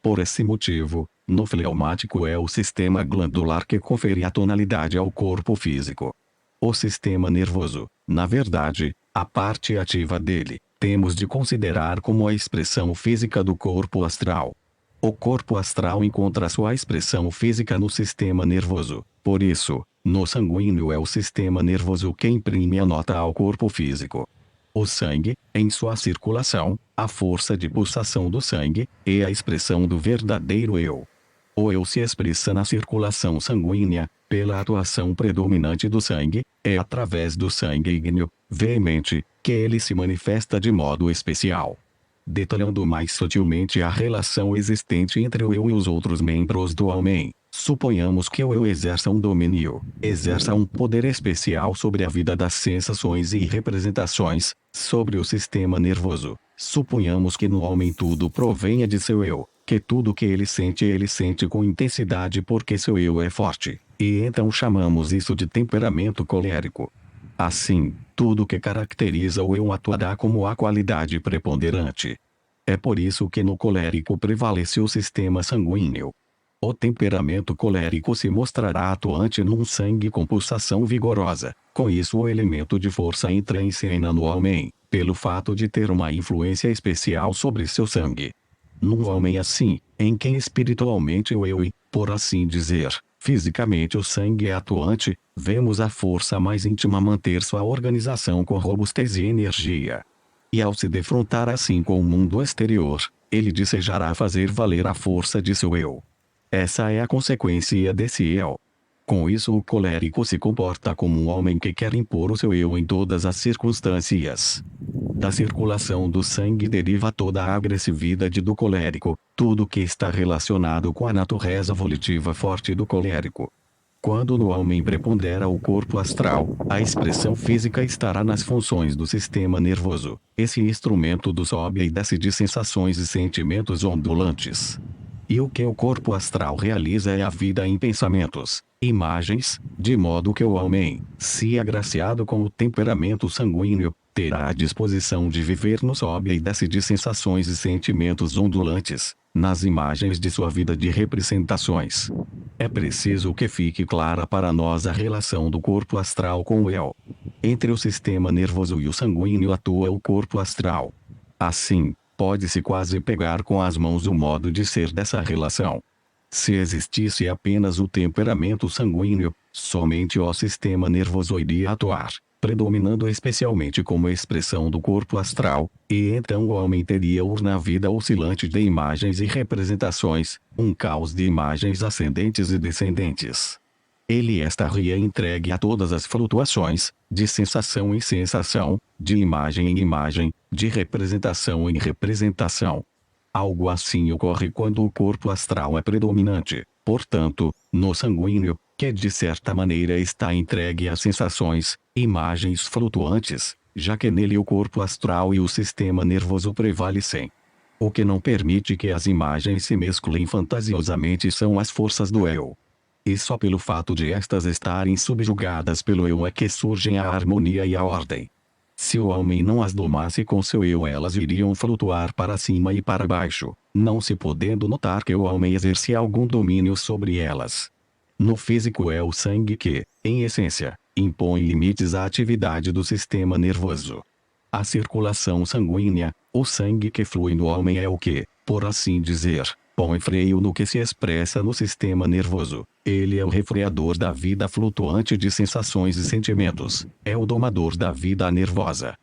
Por esse motivo, no fleumático é o sistema glandular que confere a tonalidade ao corpo físico. O sistema nervoso, na verdade, a parte ativa dele, temos de considerar como a expressão física do corpo astral. O corpo astral encontra sua expressão física no sistema nervoso, por isso, No sanguíneo é o sistema nervoso que imprime a nota ao corpo físico. O sangue, em sua circulação, a força de pulsação do sangue, é a expressão do verdadeiro eu. O eu se expressa na circulação sanguínea, pela atuação predominante do sangue, é através do sangue ígneo, veemente, que ele se manifesta de modo especial. Detalhando mais sutilmente a relação existente entre o eu e os outros membros do homem, suponhamos que o eu exerça um domínio, exerça um poder especial sobre a vida das sensações e representações, sobre o sistema nervoso. Suponhamos que no homem tudo provenha de seu eu, que tudo que ele sente com intensidade porque seu eu é forte, e então chamamos isso de temperamento colérico. Assim, tudo que caracteriza o eu atuará como a qualidade preponderante. É por isso que no colérico prevalece o sistema sanguíneo. O temperamento colérico se mostrará atuante num sangue com pulsação vigorosa. Com isso o elemento de força entra em cena no homem, pelo fato de ter uma influência especial sobre seu sangue. Num homem assim, em quem espiritualmente o eu e, por assim dizer, fisicamente o sangue é atuante, vemos a força mais íntima manter sua organização com robustez e energia. E ao se defrontar assim com o mundo exterior, ele desejará fazer valer a força de seu eu. Essa é a consequência desse eu. Com isso o colérico se comporta como um homem que quer impor o seu eu em todas as circunstâncias. Da circulação do sangue deriva toda a agressividade do colérico, tudo que está relacionado com a natureza volitiva forte do colérico. Quando no homem prepondera o corpo astral, a expressão física estará nas funções do sistema nervoso, esse instrumento do sobe e desce de sensações e sentimentos ondulantes. E o que o corpo astral realiza é a vida em pensamentos, imagens, de modo que o homem, se agraciado com o temperamento sanguíneo, terá a disposição de viver no sobe e desce de sensações e sentimentos ondulantes, nas imagens de sua vida de representações. É preciso que fique clara para nós a relação do corpo astral com o eu. Entre o sistema nervoso e o sanguíneo atua o corpo astral. Assim, pode-se quase pegar com as mãos o modo de ser dessa relação. Se existisse apenas o temperamento sanguíneo, somente o sistema nervoso iria atuar, predominando especialmente como expressão do corpo astral, e então o homem teria urna vida oscilante de imagens e representações, um caos de imagens ascendentes e descendentes. Ele estaria entregue a todas as flutuações, de sensação em sensação, de imagem em imagem, de representação em representação. Algo assim ocorre quando o corpo astral é predominante, portanto, no sanguíneo, que de certa maneira está entregue a sensações, imagens flutuantes, já que nele o corpo astral e o sistema nervoso prevalecem. O que não permite que as imagens se mesclem fantasiosamente são as forças do eu. E só pelo fato de estas estarem subjugadas pelo eu é que surgem a harmonia e a ordem. Se o homem não as domasse com seu eu, elas iriam flutuar para cima e para baixo, não se podendo notar que o homem exerce algum domínio sobre elas. No físico é o sangue que, em essência, impõe limites à atividade do sistema nervoso. A circulação sanguínea, o sangue que flui no homem é o que, por assim dizer, põe freio no que se expressa no sistema nervoso. Ele é o refreador da vida flutuante de sensações e sentimentos, é o domador da vida nervosa.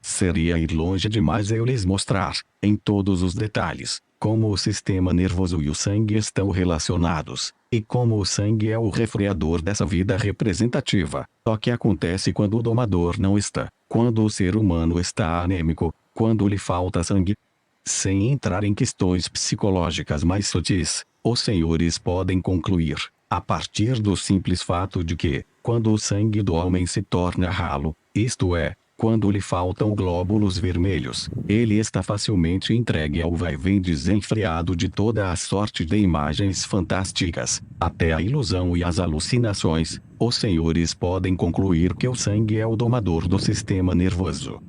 Seria ir longe demais eu lhes mostrar, em todos os detalhes, como o sistema nervoso e o sangue estão relacionados, e como o sangue é o refreador dessa vida representativa. O que acontece quando o domador não está, quando o ser humano está anêmico, quando lhe falta sangue? Sem entrar em questões psicológicas mais sutis, os senhores podem concluir, a partir do simples fato de que, quando o sangue do homem se torna ralo, isto é, quando lhe faltam glóbulos vermelhos, ele está facilmente entregue ao vai-vem desenfreado de toda a sorte de imagens fantásticas, até a ilusão e as alucinações. Os senhores podem concluir que o sangue é o domador do sistema nervoso.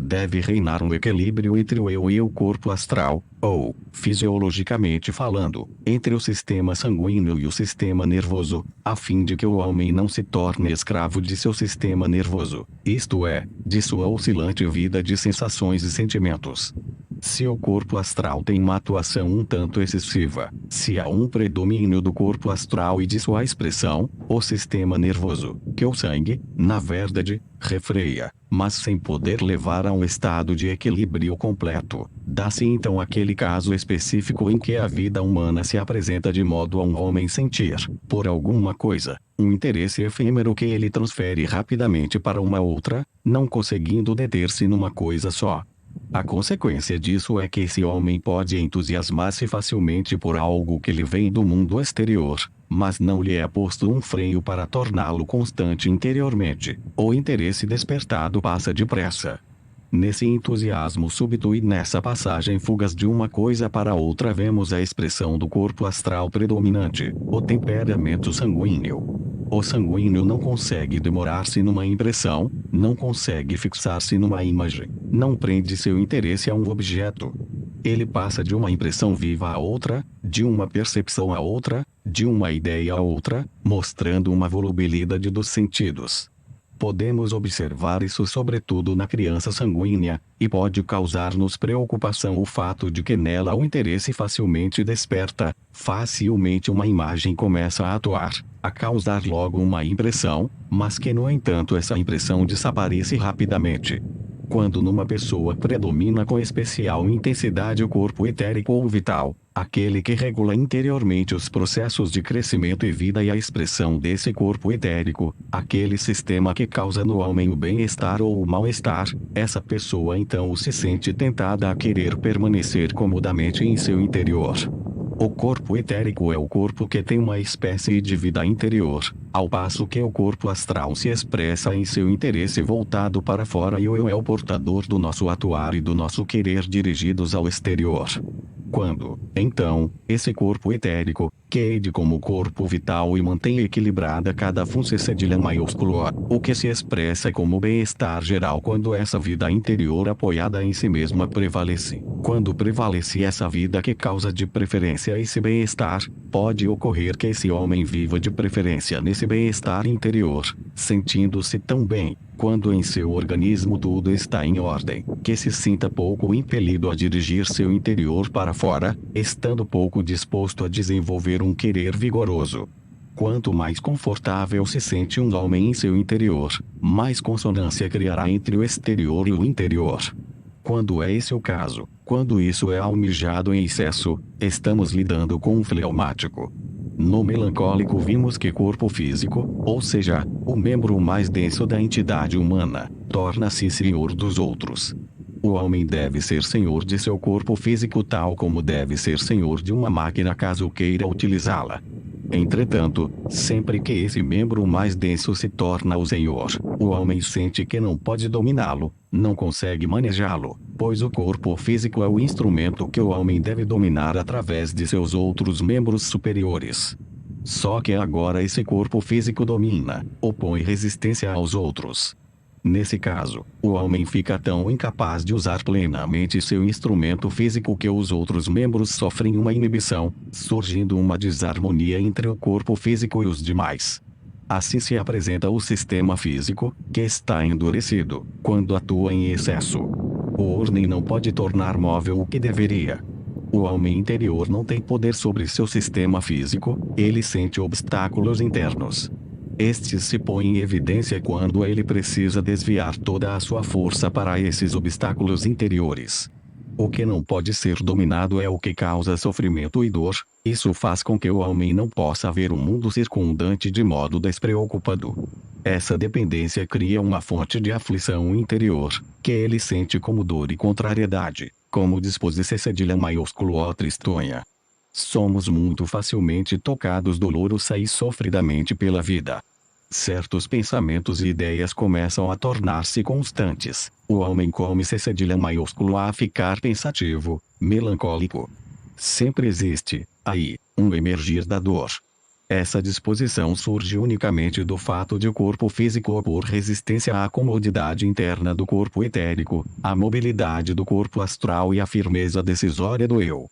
Deve reinar um equilíbrio entre o eu e o corpo astral, ou, fisiologicamente falando, entre o sistema sanguíneo e o sistema nervoso, a fim de que o homem não se torne escravo de seu sistema nervoso, isto é, de sua oscilante vida de sensações e sentimentos. Se o corpo astral tem uma atuação um tanto excessiva, se há um predomínio do corpo astral e de sua expressão, o sistema nervoso, que o sangue, na verdade, refreia, mas sem poder levar a um estado de equilíbrio completo, dá-se então aquele caso específico em que a vida humana se apresenta de modo a um homem sentir, por alguma coisa, um interesse efêmero que ele transfere rapidamente para uma outra, não conseguindo deter-se numa coisa só. A consequência disso é que esse homem pode entusiasmar-se facilmente por algo que lhe vem do mundo exterior, mas não lhe é posto um freio para torná-lo constante interiormente. O interesse despertado passa depressa. Nesse entusiasmo súbito e nessa passagem fugaz de uma coisa para outra vemos a expressão do corpo astral predominante, o temperamento sanguíneo. O sanguíneo não consegue demorar-se numa impressão, não consegue fixar-se numa imagem, não prende seu interesse a um objeto. Ele passa de uma impressão viva a outra, de uma percepção a outra, de uma ideia a outra, mostrando uma volubilidade dos sentidos. Podemos observar isso sobretudo na criança sanguínea, e pode causar-nos preocupação o fato de que nela o interesse facilmente desperta, facilmente uma imagem começa a atuar, a causar logo uma impressão, mas que no entanto essa impressão desaparece rapidamente. Quando numa pessoa predomina com especial intensidade o corpo etérico ou vital, aquele que regula interiormente os processos de crescimento e vida e a expressão desse corpo etérico, aquele sistema que causa no homem o bem-estar ou o mal-estar, essa pessoa então se sente tentada a querer permanecer comodamente em seu interior. O corpo etérico é o corpo que tem uma espécie de vida interior, ao passo que o corpo astral se expressa em seu interesse voltado para fora e o eu é o portador do nosso atuar e do nosso querer dirigidos ao exterior. Quando, então, esse corpo etérico, que age como corpo vital e mantém equilibrada cada função cedilha maiúsculo, o que se expressa como bem-estar geral quando essa vida interior apoiada em si mesma prevalece. Quando prevalece essa vida que causa de preferência esse bem-estar, pode ocorrer que esse homem viva de preferência nesse bem-estar interior, sentindo-se tão bem, quando em seu organismo tudo está em ordem, que se sinta pouco impelido a dirigir seu interior para fora, estando pouco disposto a desenvolver um querer vigoroso. Quanto mais confortável se sente um homem em seu interior, mais consonância criará entre o exterior e o interior. Quando é esse o caso, quando isso é almejado em excesso, estamos lidando com um fleumático. No melancólico vimos que corpo físico, ou seja, o membro mais denso da entidade humana, torna-se senhor dos outros. O homem deve ser senhor de seu corpo físico tal como deve ser senhor de uma máquina caso queira utilizá-la. Entretanto, sempre que esse membro mais denso se torna o senhor, o homem sente que não pode dominá-lo, não consegue manejá-lo, pois o corpo físico é o instrumento que o homem deve dominar através de seus outros membros superiores. Só que agora esse corpo físico domina, opõe resistência aos outros. Nesse caso, o homem fica tão incapaz de usar plenamente seu instrumento físico que os outros membros sofrem uma inibição, surgindo uma desarmonia entre o corpo físico e os demais. Assim se apresenta o sistema físico, que está endurecido, quando atua em excesso. O ordem não pode tornar móvel o que deveria. O homem interior não tem poder sobre seu sistema físico, ele sente obstáculos internos. Estes se põem em evidência quando ele precisa desviar toda a sua força para esses obstáculos interiores. O que não pode ser dominado é o que causa sofrimento e dor, isso faz com que o homem não possa ver o mundo circundante de modo despreocupado. Essa dependência cria uma fonte de aflição interior, que ele sente como dor e contrariedade, como disposição cedilha maiúsculo ou tristonha. Somos muito facilmente tocados dolorosa e sofridamente pela vida. Certos pensamentos e ideias começam a tornar-se constantes. O homem come-se cedilha maiúsculo a ficar pensativo, melancólico. Sempre existe, aí, um emergir da dor. Essa disposição surge unicamente do fato de o corpo físico opor resistência à comodidade interna do corpo etérico, à mobilidade do corpo astral e à firmeza decisória do eu.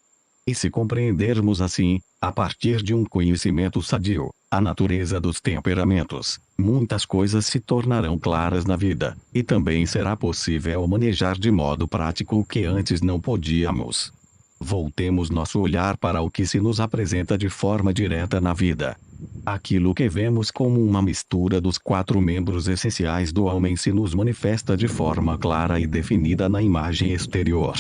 E se compreendermos assim, a partir de um conhecimento sadio, A natureza dos temperamentos. Muitas coisas se tornarão claras na vida, e também será possível manejar de modo prático o que antes não podíamos. Voltemos nosso olhar para o que se nos apresenta de forma direta na vida. Aquilo que vemos como uma mistura dos 4 membros essenciais do homem se nos manifesta de forma clara e definida na imagem exterior.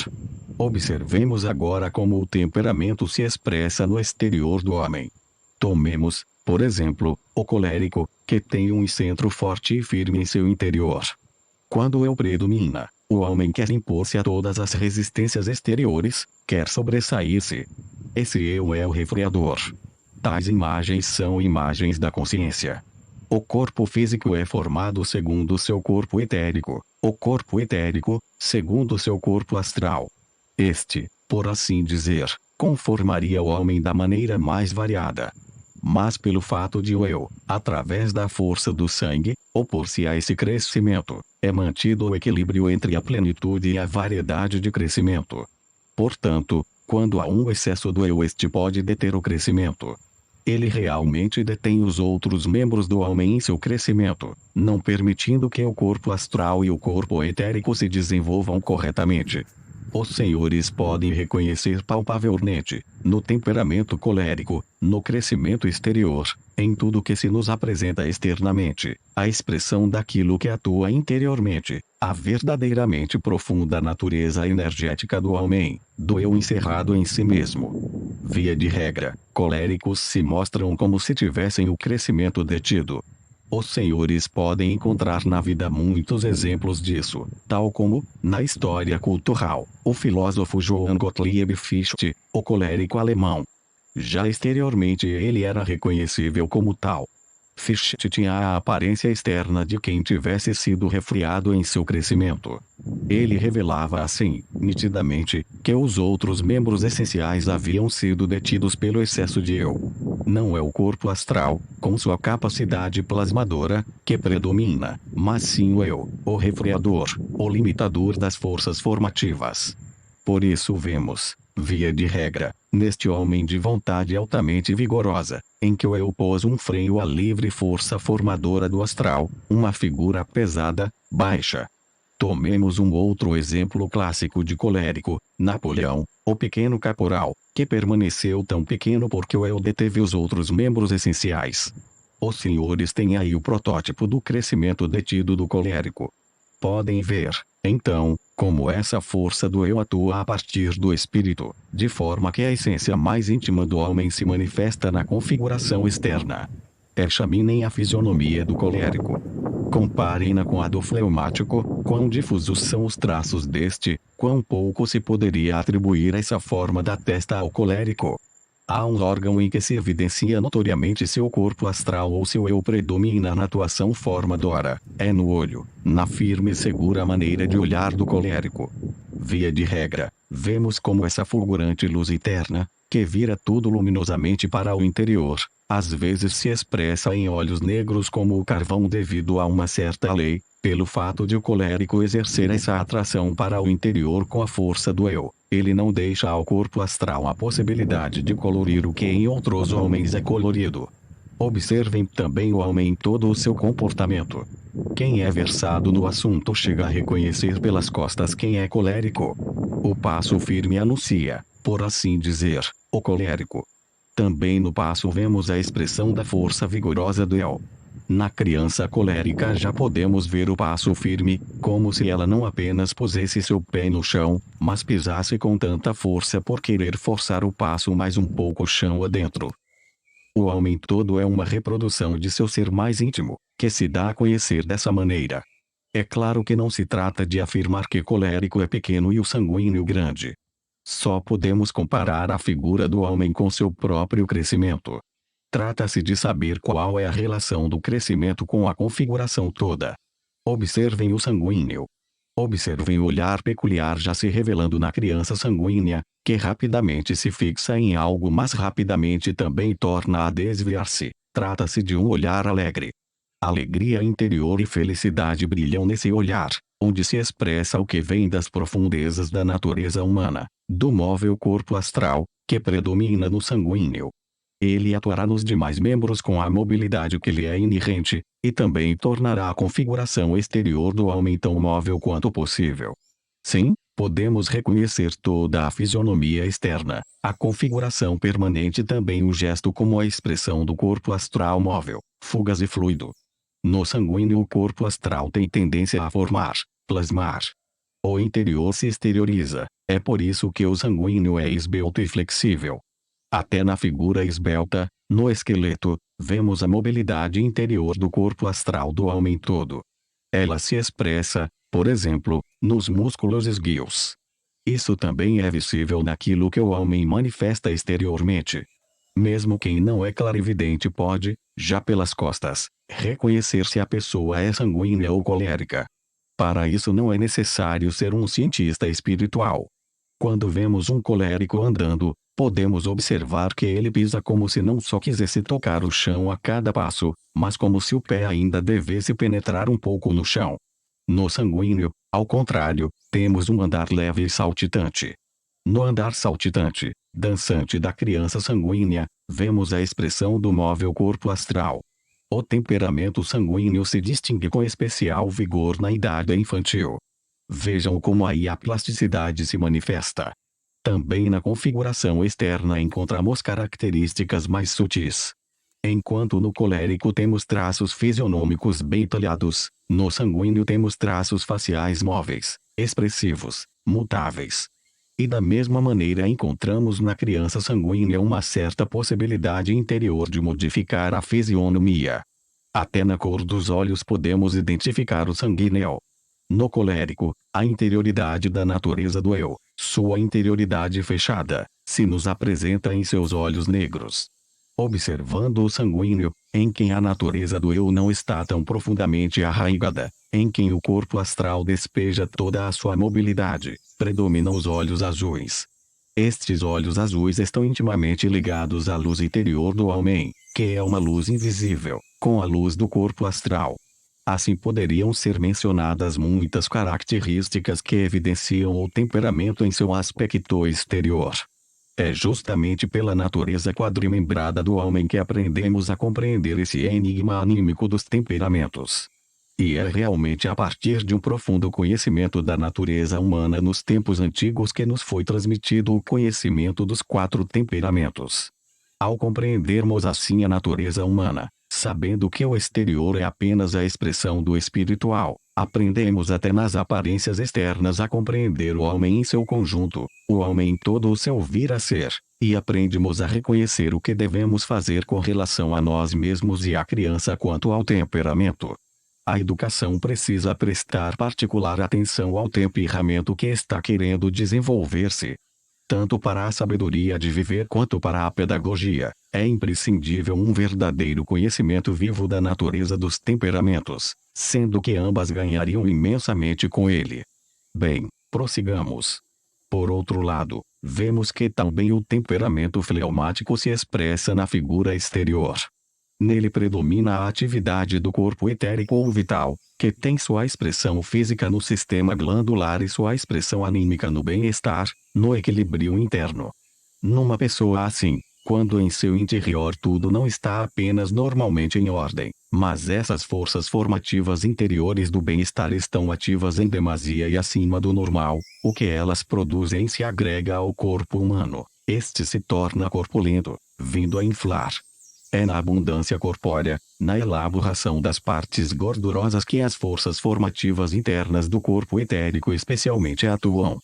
Observemos agora como o temperamento se expressa no exterior do homem. Tomemos, por exemplo, o colérico, que tem um centro forte e firme em seu interior. Quando eu predomina, o homem quer impor-se a todas as resistências exteriores, quer sobressair-se. Esse eu é o refreador. Tais imagens são imagens da consciência. O corpo físico é formado segundo seu corpo etérico, o corpo etérico, segundo seu corpo astral. Este, por assim dizer, conformaria o homem da maneira mais variada. Mas pelo fato de o eu, através da força do sangue, opor-se a esse crescimento, é mantido o equilíbrio entre a plenitude e a variedade de crescimento. Portanto, quando há um excesso do eu, este pode deter o crescimento. Ele realmente detém os outros membros do homem em seu crescimento, não permitindo que o corpo astral e o corpo etérico se desenvolvam corretamente. Os senhores podem reconhecer palpavelmente, no temperamento colérico, no crescimento exterior, em tudo que se nos apresenta externamente, a expressão daquilo que atua interiormente, a verdadeiramente profunda natureza energética do homem, do eu encerrado em si mesmo. Via de regra, coléricos se mostram como se tivessem o crescimento detido. Os senhores podem encontrar na vida muitos exemplos disso, tal como, na história cultural, o filósofo Johann Gottlieb Fichte, o colérico alemão. Já exteriormente ele era reconhecível como tal. Fichte tinha a aparência externa de quem tivesse sido refriado em seu crescimento. Ele revelava assim, nitidamente, que os outros membros essenciais haviam sido detidos pelo excesso de eu. Não é o corpo astral, com sua capacidade plasmadora, que predomina, mas sim o eu, o refreador, o limitador das forças formativas. Por isso vemos, via de regra, neste homem de vontade altamente vigorosa, em que o eu pôs um freio à livre força formadora do astral, uma figura pesada, baixa. Tomemos um outro exemplo clássico de colérico, Napoleão, o pequeno caporal, que permaneceu tão pequeno porque o eu deteve os outros membros essenciais. Os senhores têm aí o protótipo do crescimento detido do colérico. Podem ver, então, como essa força do eu atua a partir do espírito, de forma que a essência mais íntima do homem se manifesta na configuração externa. Examinem a fisionomia do colérico. Comparem-na com a do fleumático, quão difusos são os traços deste, quão pouco se poderia atribuir essa forma da testa ao colérico. Há um órgão em que se evidencia notoriamente seu corpo astral ou seu eu predomina na atuação formadora, é no olho, na firme e segura maneira de olhar do colérico. Via de regra, vemos como essa fulgurante luz eterna, que vira tudo luminosamente para o interior, às vezes se expressa em olhos negros como o carvão devido a uma certa lei, pelo fato de o colérico exercer essa atração para o interior com a força do eu. Ele não deixa ao corpo astral a possibilidade de colorir o que em outros homens é colorido. Observem também o homem em todo o seu comportamento. Quem é versado no assunto chega a reconhecer pelas costas quem é colérico. O passo firme anuncia, por assim dizer, o colérico. Também no passo vemos a expressão da força vigorosa do eu. Na criança colérica já podemos ver o passo firme, como se ela não apenas pusesse seu pé no chão, mas pisasse com tanta força por querer forçar o passo mais um pouco chão adentro. O homem todo é uma reprodução de seu ser mais íntimo, que se dá a conhecer dessa maneira. É claro que não se trata de afirmar que colérico é pequeno e o sanguíneo grande. Só podemos comparar a figura do homem com seu próprio crescimento. Trata-se de saber qual é a relação do crescimento com a configuração toda. Observem o sanguíneo. Observem o olhar peculiar já se revelando na criança sanguínea, que rapidamente se fixa em algo mas rapidamente também torna a desviar-se. Trata-se de um olhar alegre. Alegria interior e felicidade brilham nesse olhar, onde se expressa o que vem das profundezas da natureza humana, do móvel corpo astral, que predomina no sanguíneo. Ele atuará nos demais membros com a mobilidade que lhe é inerente, e também tornará a configuração exterior do homem tão móvel quanto possível. Sim, podemos reconhecer toda a fisionomia externa, a configuração permanente e também o gesto como a expressão do corpo astral móvel, fugaz e fluido. No sanguíneo o corpo astral tem tendência a formar, plasmar. O interior se exterioriza, é por isso que o sanguíneo é esbelto e flexível. Até na figura esbelta, no esqueleto, vemos a mobilidade interior do corpo astral do homem todo. Ela se expressa, por exemplo, nos músculos esguios. Isso também é visível naquilo que o homem manifesta exteriormente. Mesmo quem não é clarividente pode, já pelas costas, reconhecer se a pessoa é sanguínea ou colérica. Para isso não é necessário ser um cientista espiritual. Quando vemos um colérico andando, podemos observar que ele pisa como se não só quisesse tocar o chão a cada passo, mas como se o pé ainda devesse penetrar um pouco no chão. No sanguíneo, ao contrário, temos um andar leve e saltitante. No andar saltitante, dançante da criança sanguínea, vemos a expressão do móvel corpo astral. O temperamento sanguíneo se distingue com especial vigor na idade infantil. Vejam como aí a plasticidade se manifesta. Também na configuração externa encontramos características mais sutis. Enquanto no colérico temos traços fisionômicos bem talhados, no sanguíneo temos traços faciais móveis, expressivos, mutáveis. E da mesma maneira encontramos na criança sanguínea uma certa possibilidade interior de modificar a fisionomia. Até na cor dos olhos podemos identificar o sanguíneo. No colérico, a interioridade da natureza do eu, sua interioridade fechada, se nos apresenta em seus olhos negros. Observando o sanguíneo, em quem a natureza do eu não está tão profundamente arraigada, em quem o corpo astral despeja toda a sua mobilidade, predominam os olhos azuis. Estes olhos azuis estão intimamente ligados à luz interior do homem, que é uma luz invisível, com a luz do corpo astral. Assim poderiam ser mencionadas muitas características que evidenciam o temperamento em seu aspecto exterior. É justamente pela natureza quadrimembrada do homem que aprendemos a compreender esse enigma anímico dos temperamentos. E é realmente a partir de um profundo conhecimento da natureza humana nos tempos antigos que nos foi transmitido o conhecimento dos 4 temperamentos. Ao compreendermos assim a natureza humana, sabendo que o exterior é apenas a expressão do espiritual, aprendemos até nas aparências externas a compreender o homem em seu conjunto, o homem em todo o seu vir a ser, e aprendemos a reconhecer o que devemos fazer com relação a nós mesmos e à criança quanto ao temperamento. A educação precisa prestar particular atenção ao temperamento que está querendo desenvolver-se. Tanto para a sabedoria de viver quanto para a pedagogia, é imprescindível um verdadeiro conhecimento vivo da natureza dos temperamentos, sendo que ambas ganhariam imensamente com ele. Bem, prossigamos. Por outro lado, vemos que também o temperamento fleumático se expressa na figura exterior. Nele predomina a atividade do corpo etérico ou vital, que tem sua expressão física no sistema glandular e sua expressão anímica no bem-estar, no equilíbrio interno. Numa pessoa assim, quando em seu interior tudo não está apenas normalmente em ordem, mas essas forças formativas interiores do bem-estar estão ativas em demasia e acima do normal, o que elas produzem se agrega ao corpo humano, este se torna corpulento, vindo a inflar. É na abundância corpórea, na elaboração das partes gordurosas que as forças formativas internas do corpo etérico especialmente atuam.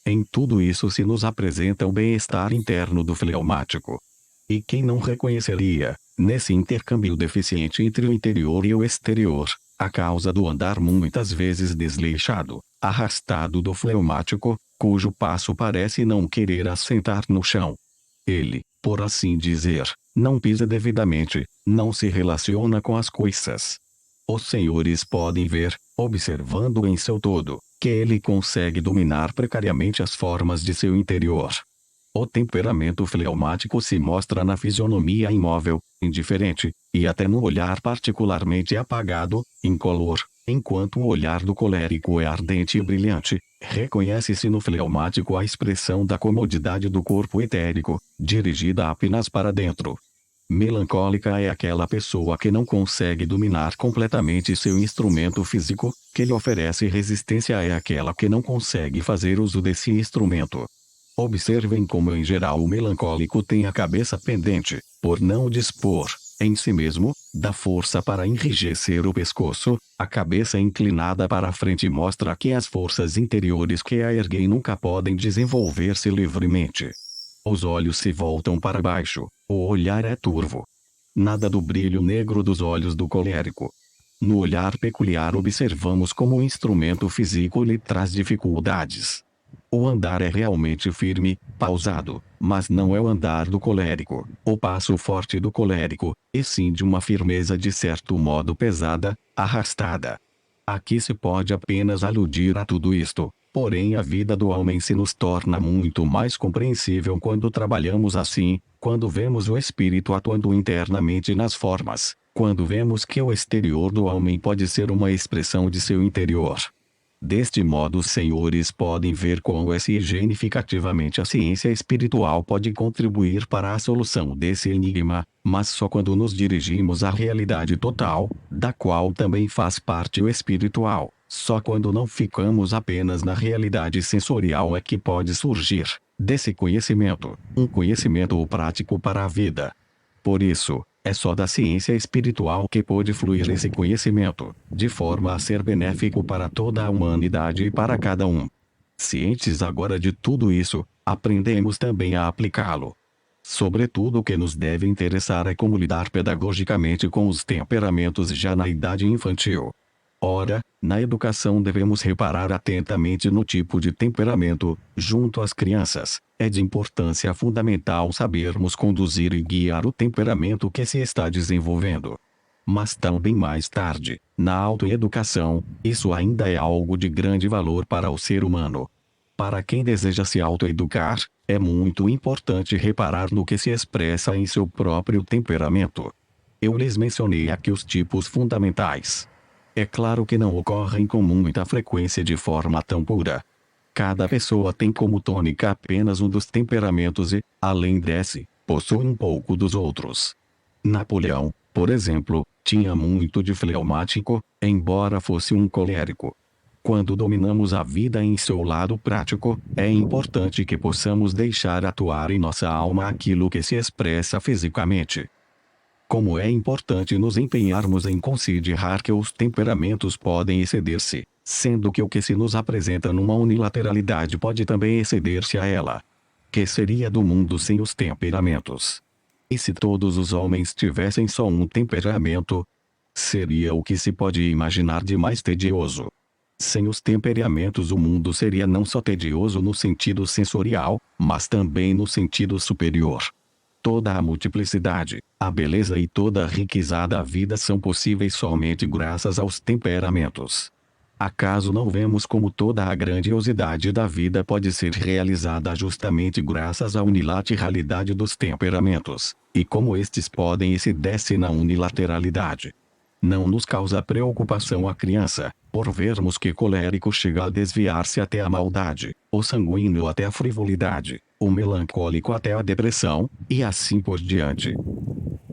Em tudo isso se nos apresenta o bem-estar interno do fleumático. E quem não reconheceria, nesse intercâmbio deficiente entre o interior e o exterior, a causa do andar muitas vezes desleixado, arrastado do fleumático, cujo passo parece não querer assentar no chão. Ele, por assim dizer, não pisa devidamente, não se relaciona com as coisas. Os senhores podem ver, observando em seu todo, que ele consegue dominar precariamente as formas de seu interior. O temperamento fleumático se mostra na fisionomia imóvel, indiferente, e até no olhar particularmente apagado, incolor, enquanto o olhar do colérico é ardente e brilhante. Reconhece-se no fleumático a expressão da comodidade do corpo etérico, dirigida apenas para dentro. Melancólica é aquela pessoa que não consegue dominar completamente seu instrumento físico, que lhe oferece resistência é aquela que não consegue fazer uso desse instrumento. Observem como em geral o melancólico tem a cabeça pendente, por não dispor, em si mesmo, da força para enrijecer o pescoço. A cabeça inclinada para a frente mostra que as forças interiores que a erguem nunca podem desenvolver-se livremente. Os olhos se voltam para baixo, o olhar é turvo. Nada do brilho negro dos olhos do colérico. No olhar peculiar observamos como o instrumento físico lhe traz dificuldades. O andar é realmente firme, pausado, mas não é o andar do colérico, o passo forte do colérico, e sim de uma firmeza de certo modo pesada, arrastada. Aqui se pode apenas aludir a tudo isto, porém a vida do homem se nos torna muito mais compreensível quando trabalhamos assim, quando vemos o espírito atuando internamente nas formas, quando vemos que o exterior do homem pode ser uma expressão de seu interior. Deste modo os senhores podem ver como significativamente a ciência espiritual pode contribuir para a solução desse enigma, mas só quando nos dirigimos à realidade total, da qual também faz parte o espiritual. Só quando não ficamos apenas na realidade sensorial é que pode surgir, desse conhecimento, um conhecimento prático para a vida. Por isso, é só da ciência espiritual que pode fluir esse conhecimento, de forma a ser benéfico para toda a humanidade e para cada um. Cientes agora de tudo isso, aprendemos também a aplicá-lo. Sobretudo o que nos deve interessar é como lidar pedagogicamente com os temperamentos já na idade infantil. Ora, na educação devemos reparar atentamente no tipo de temperamento, junto às crianças. É de importância fundamental sabermos conduzir e guiar o temperamento que se está desenvolvendo. Mas também mais tarde, na autoeducação, isso ainda é algo de grande valor para o ser humano. Para quem deseja se autoeducar, é muito importante reparar no que se expressa em seu próprio temperamento. Eu lhes mencionei aqui os tipos fundamentais. É claro que não ocorrem com muita frequência de forma tão pura. Cada pessoa tem como tônica apenas um dos temperamentos e, além desse, possui um pouco dos outros. Napoleão, por exemplo, tinha muito de fleumático, embora fosse um colérico. Quando dominamos a vida em seu lado prático, é importante que possamos deixar atuar em nossa alma aquilo que se expressa fisicamente. Como é importante nos empenharmos em considerar que os temperamentos podem exceder-se, sendo que o que se nos apresenta numa unilateralidade pode também exceder-se a ela. Que seria do mundo sem os temperamentos? E se todos os homens tivessem só um temperamento? Seria o que se pode imaginar de mais tedioso. Sem os temperamentos o mundo seria não só tedioso no sentido sensorial, mas também no sentido superior. Toda a multiplicidade, a beleza e toda a riqueza da vida são possíveis somente graças aos temperamentos. Acaso não vemos como toda a grandiosidade da vida pode ser realizada justamente graças à unilateralidade dos temperamentos, e como estes podem exceder-se na unilateralidade? Não nos causa preocupação a criança, por vermos que colérico chega a desviar-se até a maldade, o sanguíneo até a frivolidade, o melancólico até a depressão, e assim por diante.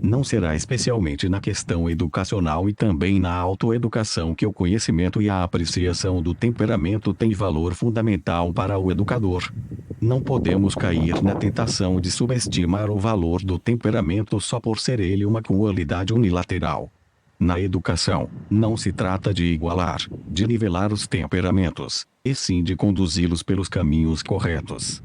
Não será especialmente na questão educacional e também na autoeducação que o conhecimento e a apreciação do temperamento têm valor fundamental para o educador. Não podemos cair na tentação de subestimar o valor do temperamento só por ser ele uma qualidade unilateral. Na educação, não se trata de igualar, de nivelar os temperamentos, e sim de conduzi-los pelos caminhos corretos.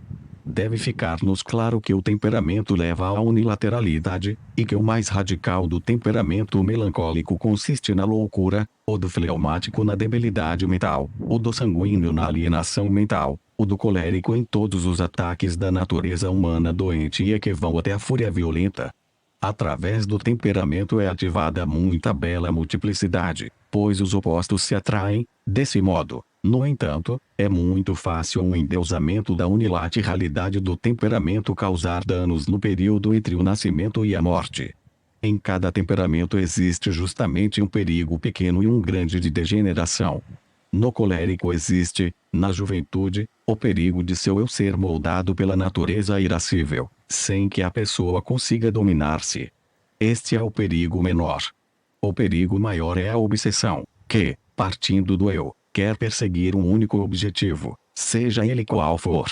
Deve ficar-nos claro que o temperamento leva à unilateralidade, e que o mais radical do temperamento melancólico consiste na loucura, o do fleumático na debilidade mental, o do sanguíneo na alienação mental, o do colérico em todos os ataques da natureza humana doente e que vão até a fúria violenta. Através do temperamento é ativada muita bela multiplicidade, pois os opostos se atraem. Desse modo, no entanto, é muito fácil o endeusamento da unilateralidade do temperamento causar danos no período entre o nascimento e a morte. Em cada temperamento existe justamente um perigo pequeno e um grande de degeneração. No colérico existe, na juventude, o perigo de seu eu ser moldado pela natureza irascível, sem que a pessoa consiga dominar-se. Este é o perigo menor. O perigo maior é a obsessão, que, partindo do eu, quer perseguir um único objetivo, seja ele qual for.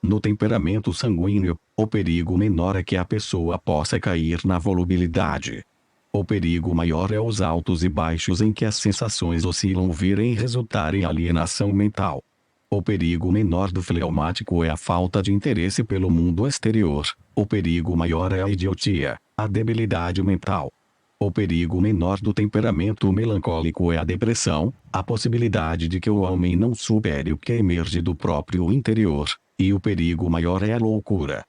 No temperamento sanguíneo, o perigo menor é que a pessoa possa cair na volubilidade. O perigo maior é os altos e baixos em que as sensações oscilam virem resultar em alienação mental. O perigo menor do fleumático é a falta de interesse pelo mundo exterior. O perigo maior é a idiotia, a debilidade mental. O perigo menor do temperamento melancólico é a depressão, a possibilidade de que o homem não supere o que emerge do próprio interior, e o perigo maior é a loucura.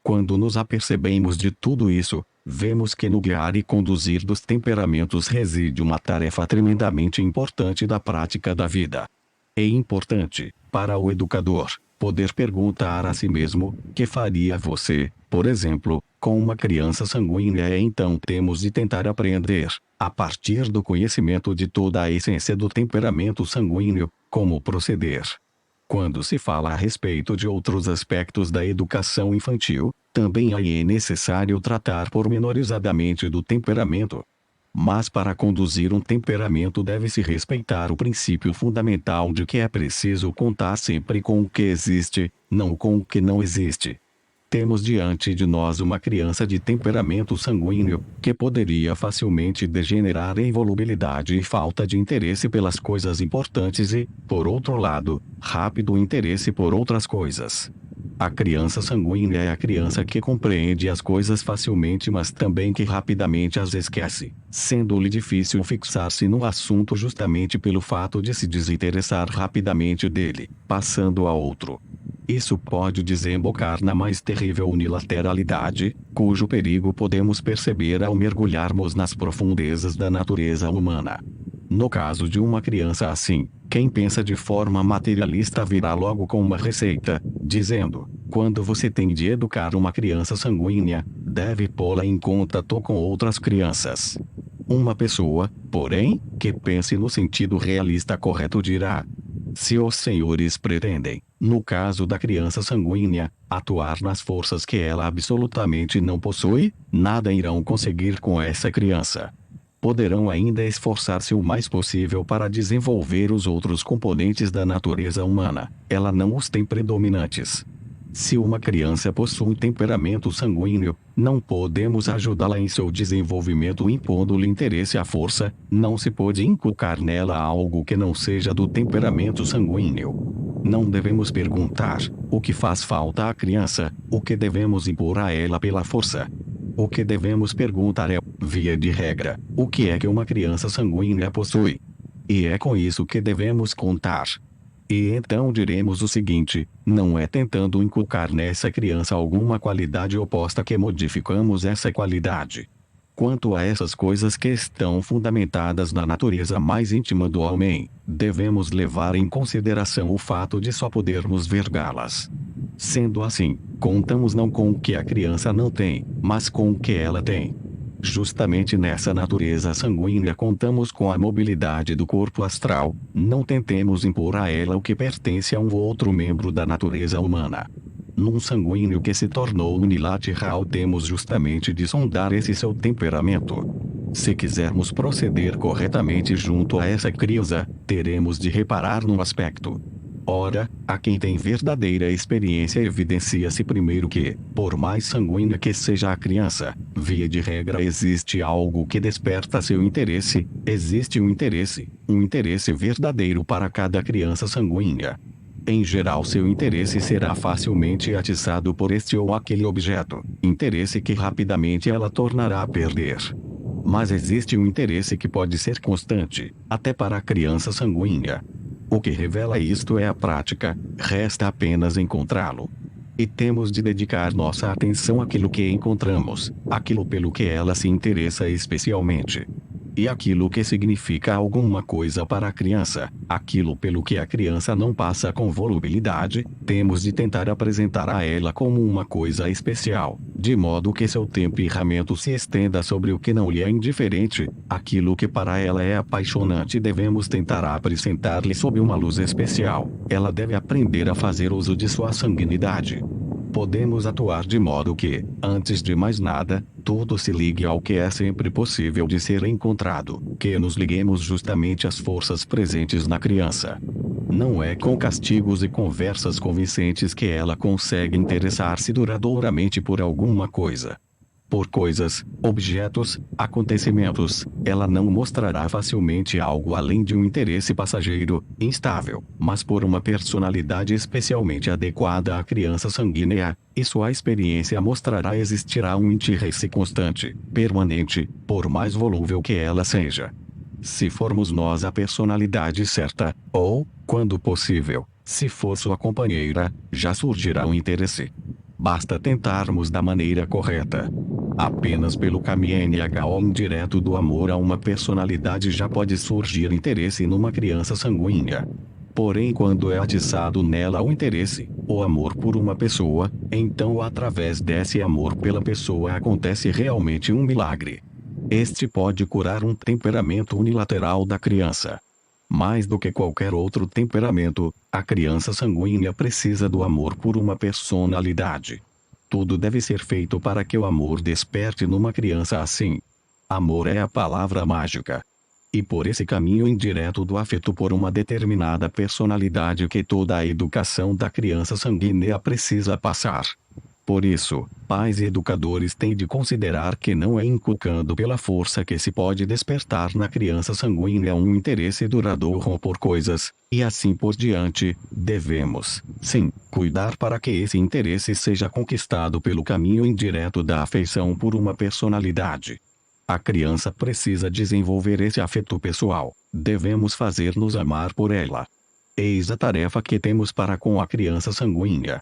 Quando nos apercebemos de tudo isso, vemos que no guiar e conduzir dos temperamentos reside uma tarefa tremendamente importante da prática da vida. É importante, para o educador, poder perguntar a si mesmo: que faria você, por exemplo, com uma criança sanguínea? E então temos de tentar aprender, a partir do conhecimento de toda a essência do temperamento sanguíneo, como proceder. Quando se fala a respeito de outros aspectos da educação infantil, também aí é necessário tratar pormenorizadamente do temperamento. Mas para conduzir um temperamento deve-se respeitar o princípio fundamental de que é preciso contar sempre com o que existe, não com o que não existe. Temos diante de nós uma criança de temperamento sanguíneo, que poderia facilmente degenerar em volubilidade e falta de interesse pelas coisas importantes e, por outro lado, rápido interesse por outras coisas. A criança sanguínea é a criança que compreende as coisas facilmente, mas também que rapidamente as esquece, sendo-lhe difícil fixar-se no assunto justamente pelo fato de se desinteressar rapidamente dele, passando a outro. Isso pode desembocar na mais terrível unilateralidade, cujo perigo podemos perceber ao mergulharmos nas profundezas da natureza humana. No caso de uma criança assim, quem pensa de forma materialista virá logo com uma receita, dizendo: quando você tem de educar uma criança sanguínea, deve pô-la em contato com outras crianças. Uma pessoa, porém, que pense no sentido realista correto dirá: se os senhores pretendem, no caso da criança sanguínea, atuar nas forças que ela absolutamente não possui, nada irão conseguir com essa criança. Poderão ainda esforçar-se o mais possível para desenvolver os outros componentes da natureza humana, ela não os tem predominantes. Se uma criança possui temperamento sanguíneo, não podemos ajudá-la em seu desenvolvimento impondo-lhe interesse à força, não se pode inculcar nela algo que não seja do temperamento sanguíneo. Não devemos perguntar: o que faz falta à criança, o que devemos impor a ela pela força. O que devemos perguntar é, via de regra, o que é que uma criança sanguínea possui. E é com isso que devemos contar. E então diremos o seguinte: não é tentando inculcar nessa criança alguma qualidade oposta que modificamos essa qualidade. Quanto a essas coisas que estão fundamentadas na natureza mais íntima do homem, devemos levar em consideração o fato de só podermos vergá-las. Sendo assim, contamos não com o que a criança não tem, mas com o que ela tem. Justamente nessa natureza sanguínea contamos com a mobilidade do corpo astral, não tentemos impor a ela o que pertence a um outro membro da natureza humana. Num sanguíneo que se tornou unilateral temos justamente de sondar esse seu temperamento. Se quisermos proceder corretamente junto a essa criança, teremos de reparar num aspecto. Ora, a quem tem verdadeira experiência evidencia-se primeiro que, por mais sanguínea que seja a criança, via de regra existe algo que desperta seu interesse, existe um interesse verdadeiro para cada criança sanguínea. Em geral, seu interesse será facilmente atiçado por este ou aquele objeto, interesse que rapidamente ela tornará a perder. Mas existe um interesse que pode ser constante, até para a criança sanguínea. O que revela isto é a prática, resta apenas encontrá-lo. E temos de dedicar nossa atenção àquilo que encontramos, àquilo pelo que ela se interessa especialmente. E aquilo que significa alguma coisa para a criança, aquilo pelo que a criança não passa com volubilidade, temos de tentar apresentar a ela como uma coisa especial, de modo que seu temperamento se estenda sobre o que não lhe é indiferente, aquilo que para ela é apaixonante devemos tentar apresentar-lhe sob uma luz especial, ela deve aprender a fazer uso de sua sanguinidade. Podemos atuar de modo que, antes de mais nada, tudo se ligue ao que é sempre possível de ser encontrado, que nos liguemos justamente às forças presentes na criança. Não é com castigos e conversas convincentes que ela consegue interessar-se duradouramente por alguma coisa. Por coisas, objetos, acontecimentos, ela não mostrará facilmente algo além de um interesse passageiro, instável, mas por uma personalidade especialmente adequada à criança sanguínea, e sua experiência mostrará existirá um interesse constante, permanente, por mais volúvel que ela seja. Se formos nós a personalidade certa, ou, quando possível, se for sua companheira, já surgirá um interesse. Basta tentarmos da maneira correta. Apenas pelo caminho indireto do amor a uma personalidade já pode surgir interesse numa criança sanguínea. Porém, quando é atiçado nela o interesse, o amor por uma pessoa, então através desse amor pela pessoa acontece realmente um milagre. Este pode curar um temperamento unilateral da criança. Mais do que qualquer outro temperamento, a criança sanguínea precisa do amor por uma personalidade. Tudo deve ser feito para que o amor desperte numa criança assim. Amor é a palavra mágica. E por esse caminho indireto do afeto por uma determinada personalidade que toda a educação da criança sanguínea precisa passar. Por isso, pais e educadores têm de considerar que não é inculcando pela força que se pode despertar na criança sanguínea um interesse duradouro por coisas, e assim por diante, devemos, sim, cuidar para que esse interesse seja conquistado pelo caminho indireto da afeição por uma personalidade. A criança precisa desenvolver esse afeto pessoal, devemos fazer-nos amar por ela. Eis a tarefa que temos para com a criança sanguínea.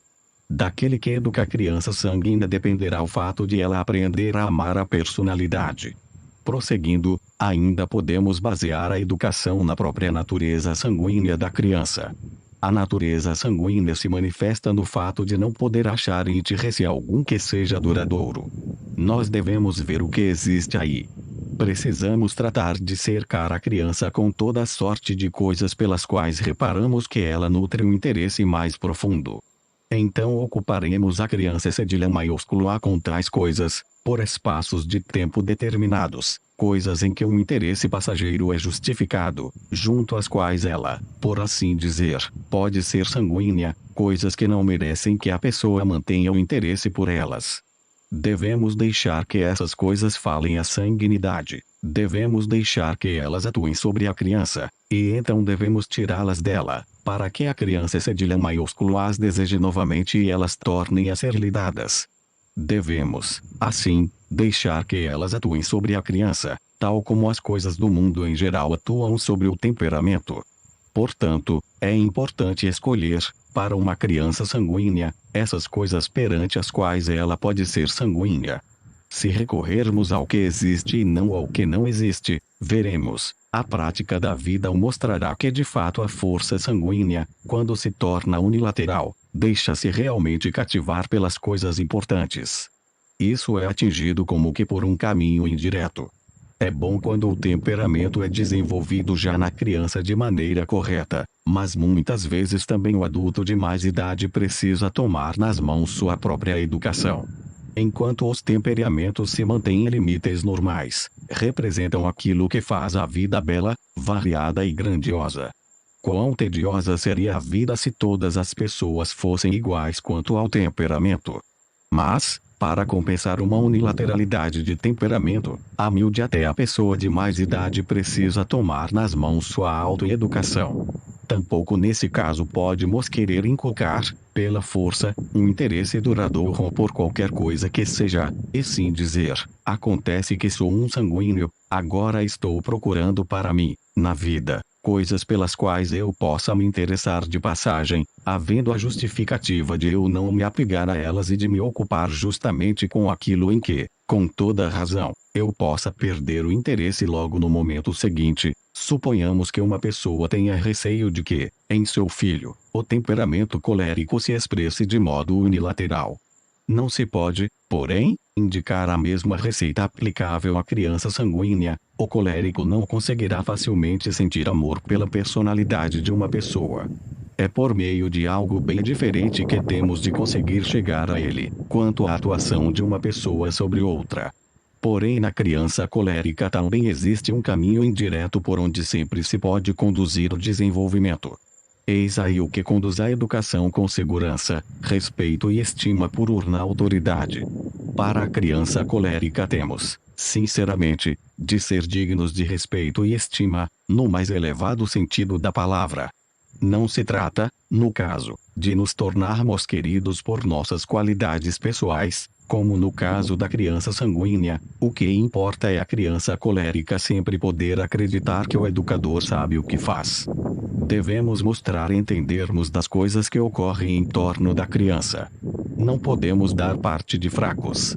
Daquele que educa a criança sanguínea dependerá o fato de ela aprender a amar a personalidade. Prosseguindo, ainda podemos basear a educação na própria natureza sanguínea da criança. A natureza sanguínea se manifesta no fato de não poder achar interesse algum que seja duradouro. Nós devemos ver o que existe aí. Precisamos tratar de cercar a criança com toda a sorte de coisas pelas quais reparamos que ela nutre um interesse mais profundo. Então ocuparemos a criança cedilha maiúsculo A com tais coisas, por espaços de tempo determinados, coisas em que um interesse passageiro é justificado, junto às quais ela, por assim dizer, pode ser sanguínea, coisas que não merecem que a pessoa mantenha o interesse por elas. Devemos deixar que essas coisas falem a sanguinidade, devemos deixar que elas atuem sobre a criança, e então devemos tirá-las dela, para que a criança cedilha maiúsculo as deseje novamente e elas tornem a ser lhe dadas. Devemos, assim, deixar que elas atuem sobre a criança, tal como as coisas do mundo em geral atuam sobre o temperamento. Portanto, é importante escolher, para uma criança sanguínea, essas coisas perante as quais ela pode ser sanguínea. Se recorrermos ao que existe e não ao que não existe, veremos, a prática da vida o mostrará que de fato a força sanguínea, quando se torna unilateral, deixa-se realmente cativar pelas coisas importantes. Isso é atingido como que por um caminho indireto. É bom quando o temperamento é desenvolvido já na criança de maneira correta, mas muitas vezes também o adulto de mais idade precisa tomar nas mãos sua própria educação. Enquanto os temperamentos se mantêm em limites normais, representam aquilo que faz a vida bela, variada e grandiosa. Quão tediosa seria a vida se todas as pessoas fossem iguais quanto ao temperamento. Mas, para compensar uma unilateralidade de temperamento, a miúde até a pessoa de mais idade precisa tomar nas mãos sua autoeducação. Tampouco nesse caso podemos querer inculcar, pela força, um interesse duradouro por qualquer coisa que seja, e sim dizer, acontece que sou um sanguíneo, agora estou procurando para mim, na vida, coisas pelas quais eu possa me interessar de passagem, havendo a justificativa de eu não me apegar a elas e de me ocupar justamente com aquilo em que, com toda razão, eu possa perder o interesse logo no momento seguinte. Suponhamos que uma pessoa tenha receio de que, em seu filho, o temperamento colérico se expresse de modo unilateral. Não se pode, porém, indicar a mesma receita aplicável à criança sanguínea. O colérico não conseguirá facilmente sentir amor pela personalidade de uma pessoa. É por meio de algo bem diferente que temos de conseguir chegar a ele, quanto à atuação de uma pessoa sobre outra. Porém, na criança colérica também existe um caminho indireto por onde sempre se pode conduzir o desenvolvimento. Eis aí o que conduz à educação com segurança, respeito e estima por urna autoridade. Para a criança colérica temos, sinceramente, de ser dignos de respeito e estima, no mais elevado sentido da palavra. Não se trata, no caso, de nos tornarmos queridos por nossas qualidades pessoais, como no caso da criança sanguínea. O que importa é a criança colérica sempre poder acreditar que o educador sabe o que faz. Devemos mostrar entendermos das coisas que ocorrem em torno da criança. Não podemos dar parte de fracos.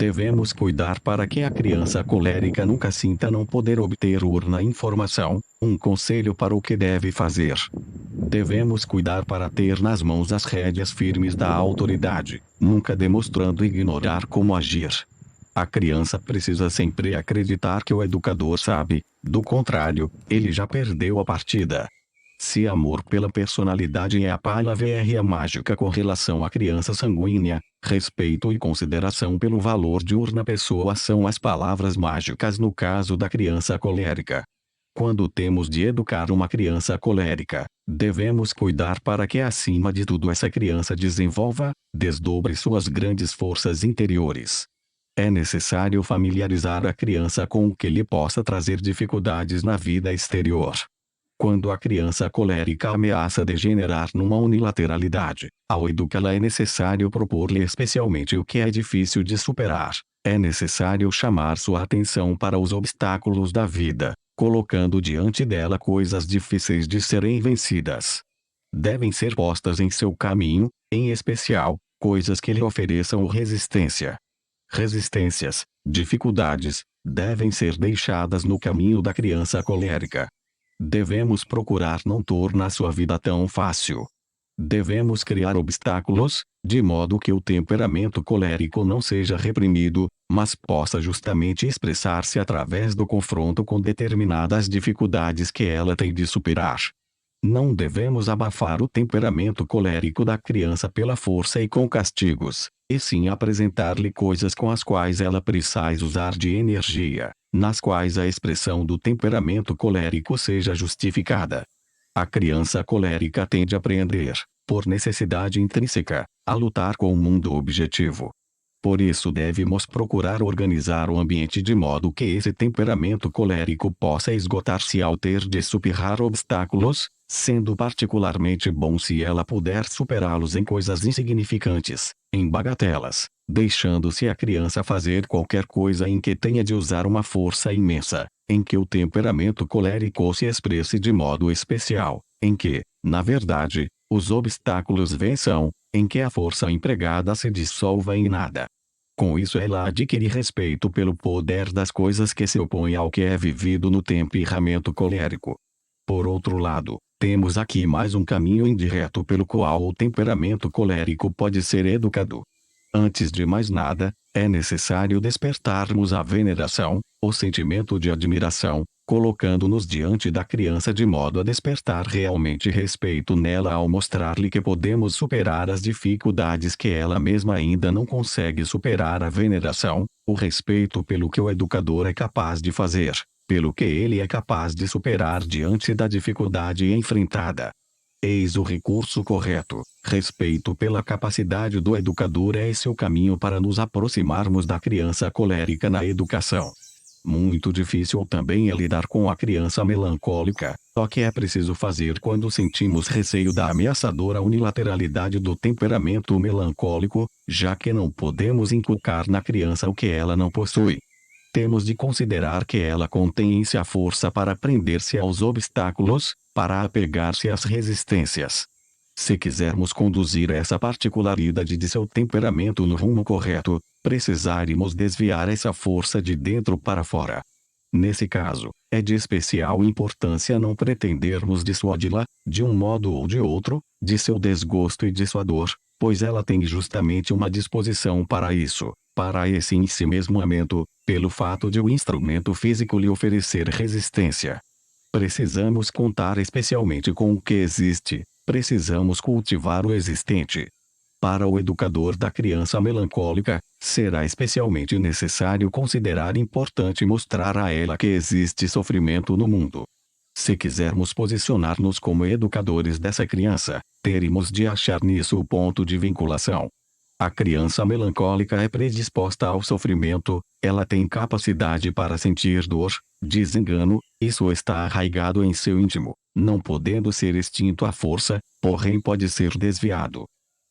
Devemos cuidar para que a criança colérica nunca sinta não poder obter urna informação, um conselho para o que deve fazer. Devemos cuidar para ter nas mãos as rédeas firmes da autoridade, nunca demonstrando ignorar como agir. A criança precisa sempre acreditar que o educador sabe, do contrário, ele já perdeu a partida. Se amor pela personalidade é a palavra mágica com relação à criança sanguínea, respeito e consideração pelo valor de urna pessoa são as palavras mágicas no caso da criança colérica. Quando temos de educar uma criança colérica, devemos cuidar para que acima de tudo essa criança desenvolva, desdobre suas grandes forças interiores. É necessário familiarizar a criança com o que lhe possa trazer dificuldades na vida exterior. Quando a criança colérica ameaça degenerar numa unilateralidade, ao educá-la é necessário propor-lhe especialmente o que é difícil de superar. É necessário chamar sua atenção para os obstáculos da vida, colocando diante dela coisas difíceis de serem vencidas. Devem ser postas em seu caminho, em especial, coisas que lhe ofereçam resistência. Resistências, dificuldades, devem ser deixadas no caminho da criança colérica. Devemos procurar não tornar sua vida tão fácil. Devemos criar obstáculos, de modo que o temperamento colérico não seja reprimido, mas possa justamente expressar-se através do confronto com determinadas dificuldades que ela tem de superar. Não devemos abafar o temperamento colérico da criança pela força e com castigos, e sim apresentar-lhe coisas com as quais ela precisa usar de energia, nas quais a expressão do temperamento colérico seja justificada. A criança colérica tende a aprender, por necessidade intrínseca, a lutar com o mundo objetivo. Por isso devemos procurar organizar o ambiente de modo que esse temperamento colérico possa esgotar-se ao ter de superar obstáculos, sendo particularmente bom se ela puder superá-los em coisas insignificantes, em bagatelas, deixando-se a criança fazer qualquer coisa em que tenha de usar uma força imensa, em que o temperamento colérico se expresse de modo especial, em que, na verdade, os obstáculos vençam, em que a força empregada se dissolva em nada. Com isso ela adquire respeito pelo poder das coisas que se opõem ao que é vivido no temperamento colérico. Por outro lado, temos aqui mais um caminho indireto pelo qual o temperamento colérico pode ser educado. Antes de mais nada, é necessário despertarmos a veneração, o sentimento de admiração, colocando-nos diante da criança de modo a despertar realmente respeito nela ao mostrar-lhe que podemos superar as dificuldades que ela mesma ainda não consegue superar. A veneração, o respeito pelo que o educador é capaz de fazer, pelo que ele é capaz de superar diante da dificuldade enfrentada. Eis o recurso correto. Respeito pela capacidade do educador é esse o caminho para nos aproximarmos da criança colérica na educação. Muito difícil também é lidar com a criança melancólica, só que é preciso fazer quando sentimos receio da ameaçadora unilateralidade do temperamento melancólico, já que não podemos inculcar na criança o que ela não possui. Temos de considerar que ela contém em si a força para prender-se aos obstáculos, para apegar-se às resistências. Se quisermos conduzir essa particularidade de seu temperamento no rumo correto, precisaremos desviar essa força de dentro para fora. Nesse caso, é de especial importância não pretendermos dissuadi-la, de um modo ou de outro, de seu desgosto e de sua dor, pois ela tem justamente uma disposição para isso, para esse ensimesmamento, pelo fato de o instrumento físico lhe oferecer resistência. Precisamos contar especialmente com o que existe, precisamos cultivar o existente. Para o educador da criança melancólica, será especialmente necessário considerar importante mostrar a ela que existe sofrimento no mundo. Se quisermos posicionar-nos como educadores dessa criança, teremos de achar nisso o ponto de vinculação. A criança melancólica é predisposta ao sofrimento, ela tem capacidade para sentir dor, desengano, isso está arraigado em seu íntimo, não podendo ser extinto à força, porém pode ser desviado.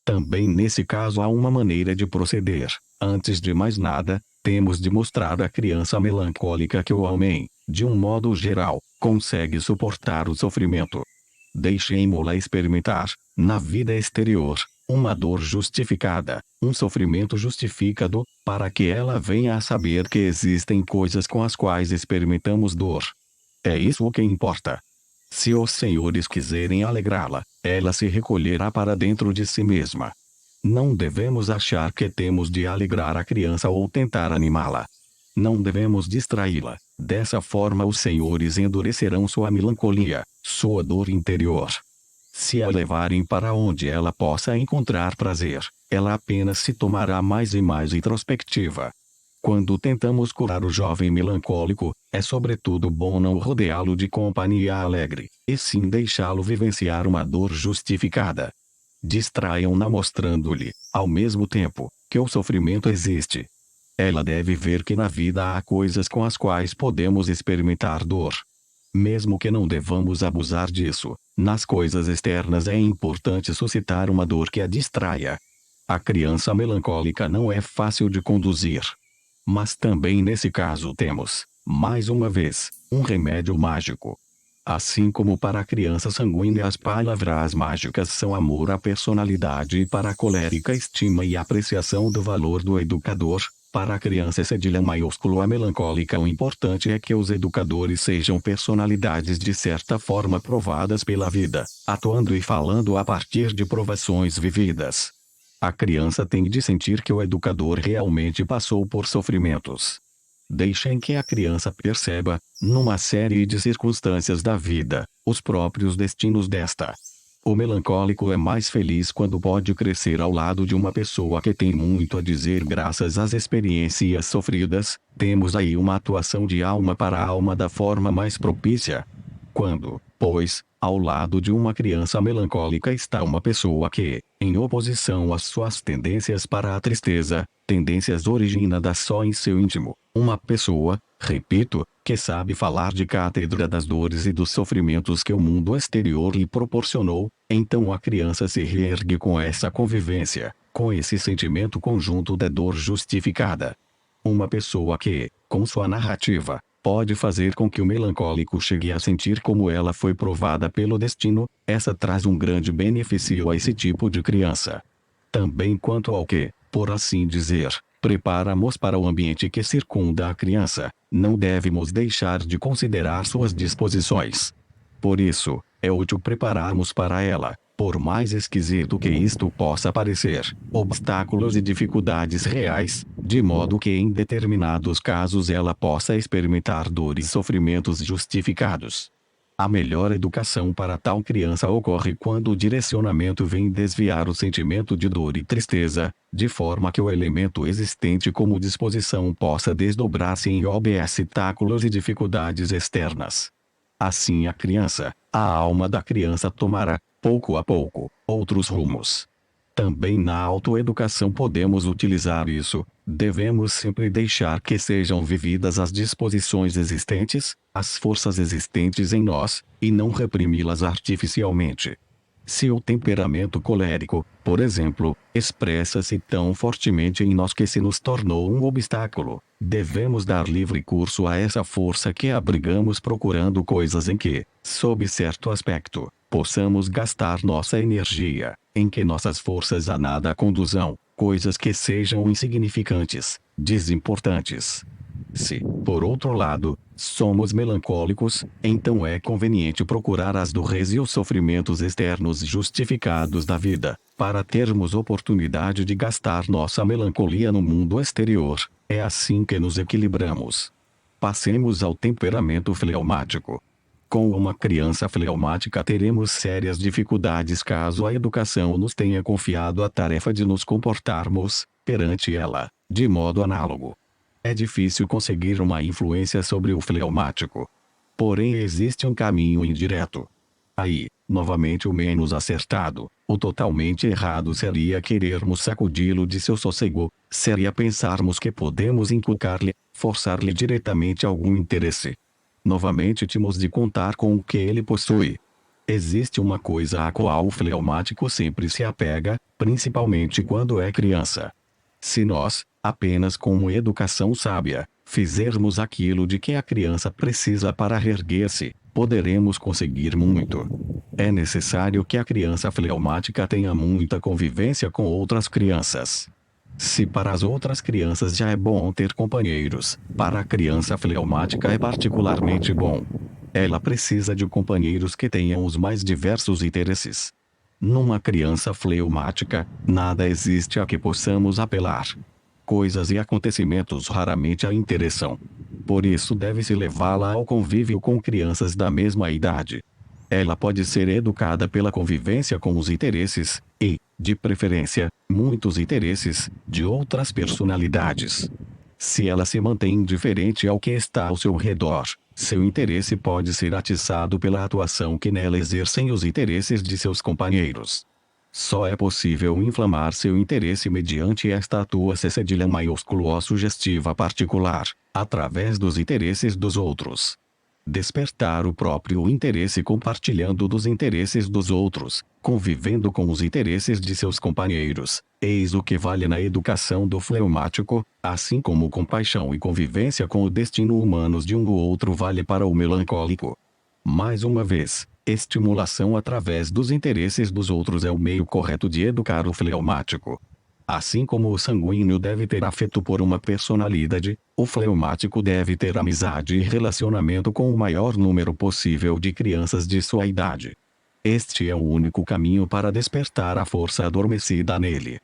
Também nesse caso há uma maneira de proceder. Antes de mais nada, temos de mostrar à criança melancólica que o homem, de um modo geral, consegue suportar o sofrimento. Deixemo-la experimentar, na vida exterior, uma dor justificada, um sofrimento justificado, para que ela venha a saber que existem coisas com as quais experimentamos dor. É isso o que importa. Se os senhores quiserem alegrá-la, ela se recolherá para dentro de si mesma. Não devemos achar que temos de alegrar a criança ou tentar animá-la. Não devemos distraí-la, dessa forma os senhores endurecerão sua melancolia, sua dor interior. Se a levarem para onde ela possa encontrar prazer, ela apenas se tomará mais e mais introspectiva. Quando tentamos curar o jovem melancólico, é sobretudo bom não rodeá-lo de companhia alegre, e sim deixá-lo vivenciar uma dor justificada. Distraiam-na mostrando-lhe, ao mesmo tempo, que o sofrimento existe. Ela deve ver que na vida há coisas com as quais podemos experimentar dor. Mesmo que não devamos abusar disso, nas coisas externas é importante suscitar uma dor que a distraia. A criança melancólica não é fácil de conduzir. Mas também nesse caso temos, mais uma vez, um remédio mágico. Assim como para a criança sanguínea as palavras mágicas são amor à personalidade e para a colérica estima e apreciação do valor do educador, para a criança cedilha maiúsculo a melancólica o importante é que os educadores sejam personalidades de certa forma provadas pela vida, atuando e falando a partir de provações vividas. A criança tem de sentir que o educador realmente passou por sofrimentos. Deixem que a criança perceba, numa série de circunstâncias da vida, os próprios destinos desta. O melancólico é mais feliz quando pode crescer ao lado de uma pessoa que tem muito a dizer graças às experiências sofridas. Temos aí uma atuação de alma para alma da forma mais propícia. Quando, pois, ao lado de uma criança melancólica está uma pessoa que, em oposição às suas tendências para a tristeza, tendências originadas só em seu íntimo, uma pessoa, repito, que sabe falar de cátedra das dores e dos sofrimentos que o mundo exterior lhe proporcionou, então a criança se reergue com essa convivência, com esse sentimento conjunto da dor justificada. Uma pessoa que, com sua narrativa, pode fazer com que o melancólico chegue a sentir como ela foi provada pelo destino, essa traz um grande benefício a esse tipo de criança. Também quanto ao que, por assim dizer, preparamos para o ambiente que circunda a criança, não devemos deixar de considerar suas disposições. Por isso, é útil prepararmos para ela, por mais esquisito que isto possa parecer, obstáculos e dificuldades reais, de modo que em determinados casos ela possa experimentar dores e sofrimentos justificados. A melhor educação para tal criança ocorre quando o direcionamento vem desviar o sentimento de dor e tristeza, de forma que o elemento existente como disposição possa desdobrar-se em obstáculos e dificuldades externas. Assim a criança, a alma da criança tomará, pouco a pouco, outros rumos. Também na autoeducação podemos utilizar isso, devemos sempre deixar que sejam vividas as disposições existentes, as forças existentes em nós, e não reprimi-las artificialmente. Se o temperamento colérico, por exemplo, expressa-se tão fortemente em nós que se nos tornou um obstáculo, devemos dar livre curso a essa força que abrigamos procurando coisas em que, sob certo aspecto, possamos gastar nossa energia, em que nossas forças a nada conduzam, coisas que sejam insignificantes, desimportantes. Se, por outro lado, somos melancólicos, então é conveniente procurar as dores e os sofrimentos externos justificados da vida, para termos oportunidade de gastar nossa melancolia no mundo exterior. É assim que nos equilibramos. Passemos ao temperamento fleumático. Com uma criança fleumática teremos sérias dificuldades caso a educação nos tenha confiado a tarefa de nos comportarmos, perante ela, de modo análogo. É difícil conseguir uma influência sobre o fleumático. Porém existe um caminho indireto. Aí, novamente o menos acertado, o totalmente errado seria querermos sacudi-lo de seu sossego, seria pensarmos que podemos inculcar-lhe, forçar-lhe diretamente algum interesse. Novamente temos de contar com o que ele possui. Existe uma coisa a qual o fleumático sempre se apega, principalmente quando é criança. Se nós, apenas com uma educação sábia, fizermos aquilo de que a criança precisa para reerguer-se, poderemos conseguir muito. É necessário que a criança fleumática tenha muita convivência com outras crianças. Se para as outras crianças já é bom ter companheiros, para a criança fleumática é particularmente bom. Ela precisa de companheiros que tenham os mais diversos interesses. Numa criança fleumática, nada existe a que possamos apelar. Coisas e acontecimentos raramente a interessam. Por isso deve-se levá-la ao convívio com crianças da mesma idade. Ela pode ser educada pela convivência com os interesses, e, de preferência, muitos interesses, de outras personalidades. Se ela se mantém indiferente ao que está ao seu redor, seu interesse pode ser atiçado pela atuação que nela exercem os interesses de seus companheiros. Só é possível inflamar seu interesse mediante esta atuação cedilha maiúsculo ou sugestiva particular, através dos interesses dos outros. Despertar o próprio interesse compartilhando dos interesses dos outros, convivendo com os interesses de seus companheiros, eis o que vale na educação do fleumático, assim como compaixão e convivência com o destino humanos de um ou outro vale para o melancólico. Mais uma vez, estimulação através dos interesses dos outros é o meio correto de educar o fleumático. Assim como o sanguíneo deve ter afeto por uma personalidade, o fleumático deve ter amizade e relacionamento com o maior número possível de crianças de sua idade. Este é o único caminho para despertar a força adormecida nele.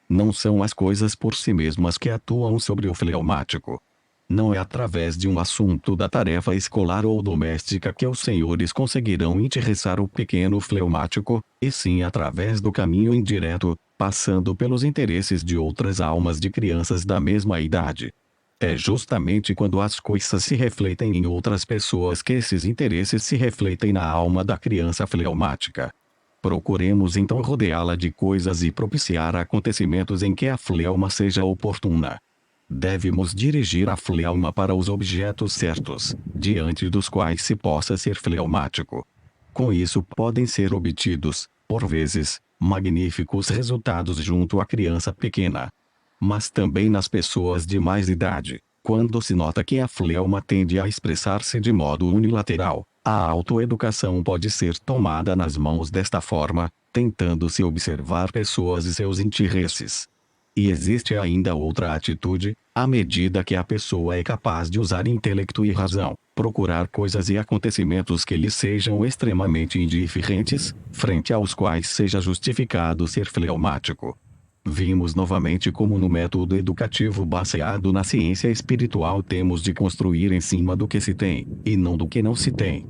Não são as coisas por si mesmas que atuam sobre o fleumático. Não é através de um assunto da tarefa escolar ou doméstica que os senhores conseguirão interessar o pequeno fleumático, e sim através do caminho indireto, passando pelos interesses de outras almas de crianças da mesma idade. É justamente quando as coisas se refletem em outras pessoas que esses interesses se refletem na alma da criança fleumática. Procuremos então rodeá-la de coisas e propiciar acontecimentos em que a fleuma seja oportuna. Devemos dirigir a fleuma para os objetos certos, diante dos quais se possa ser fleumático. Com isso podem ser obtidos, por vezes, magníficos resultados junto à criança pequena. Mas também nas pessoas de mais idade, quando se nota que a fleuma tende a expressar-se de modo unilateral, a autoeducação pode ser tomada nas mãos desta forma, tentando-se observar pessoas e seus interesses. E existe ainda outra atitude, à medida que a pessoa é capaz de usar intelecto e razão, procurar coisas e acontecimentos que lhe sejam extremamente indiferentes, frente aos quais seja justificado ser fleumático. Vimos novamente como no método educativo baseado na ciência espiritual temos de construir em cima do que se tem, e não do que não se tem.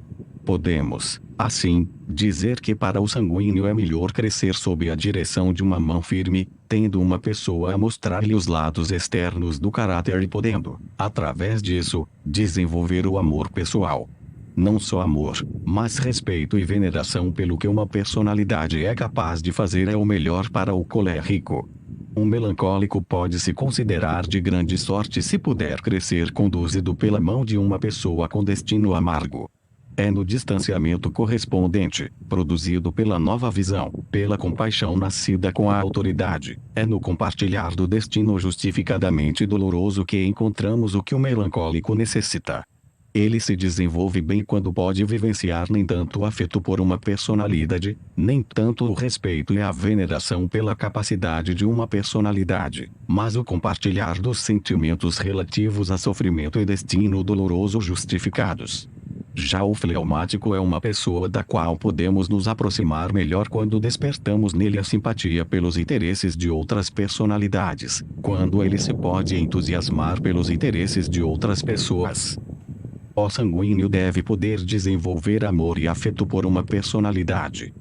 Podemos, assim, dizer que para o sanguíneo é melhor crescer sob a direção de uma mão firme, tendo uma pessoa a mostrar-lhe os lados externos do caráter e podendo, através disso, desenvolver o amor pessoal. Não só amor, mas respeito e veneração pelo que uma personalidade é capaz de fazer é o melhor para o colérico. Um melancólico pode se considerar de grande sorte se puder crescer conduzido pela mão de uma pessoa com destino amargo. É no distanciamento correspondente, produzido pela nova visão, pela compaixão nascida com a autoridade, é no compartilhar do destino justificadamente doloroso que encontramos o que o melancólico necessita. Ele se desenvolve bem quando pode vivenciar nem tanto o afeto por uma personalidade, nem tanto o respeito e a veneração pela capacidade de uma personalidade, mas o compartilhar dos sentimentos relativos a sofrimento e destino doloroso justificados. Já o fleumático é uma pessoa da qual podemos nos aproximar melhor quando despertamos nele a simpatia pelos interesses de outras personalidades, quando ele se pode entusiasmar pelos interesses de outras pessoas. O sanguíneo deve poder desenvolver amor e afeto por uma personalidade.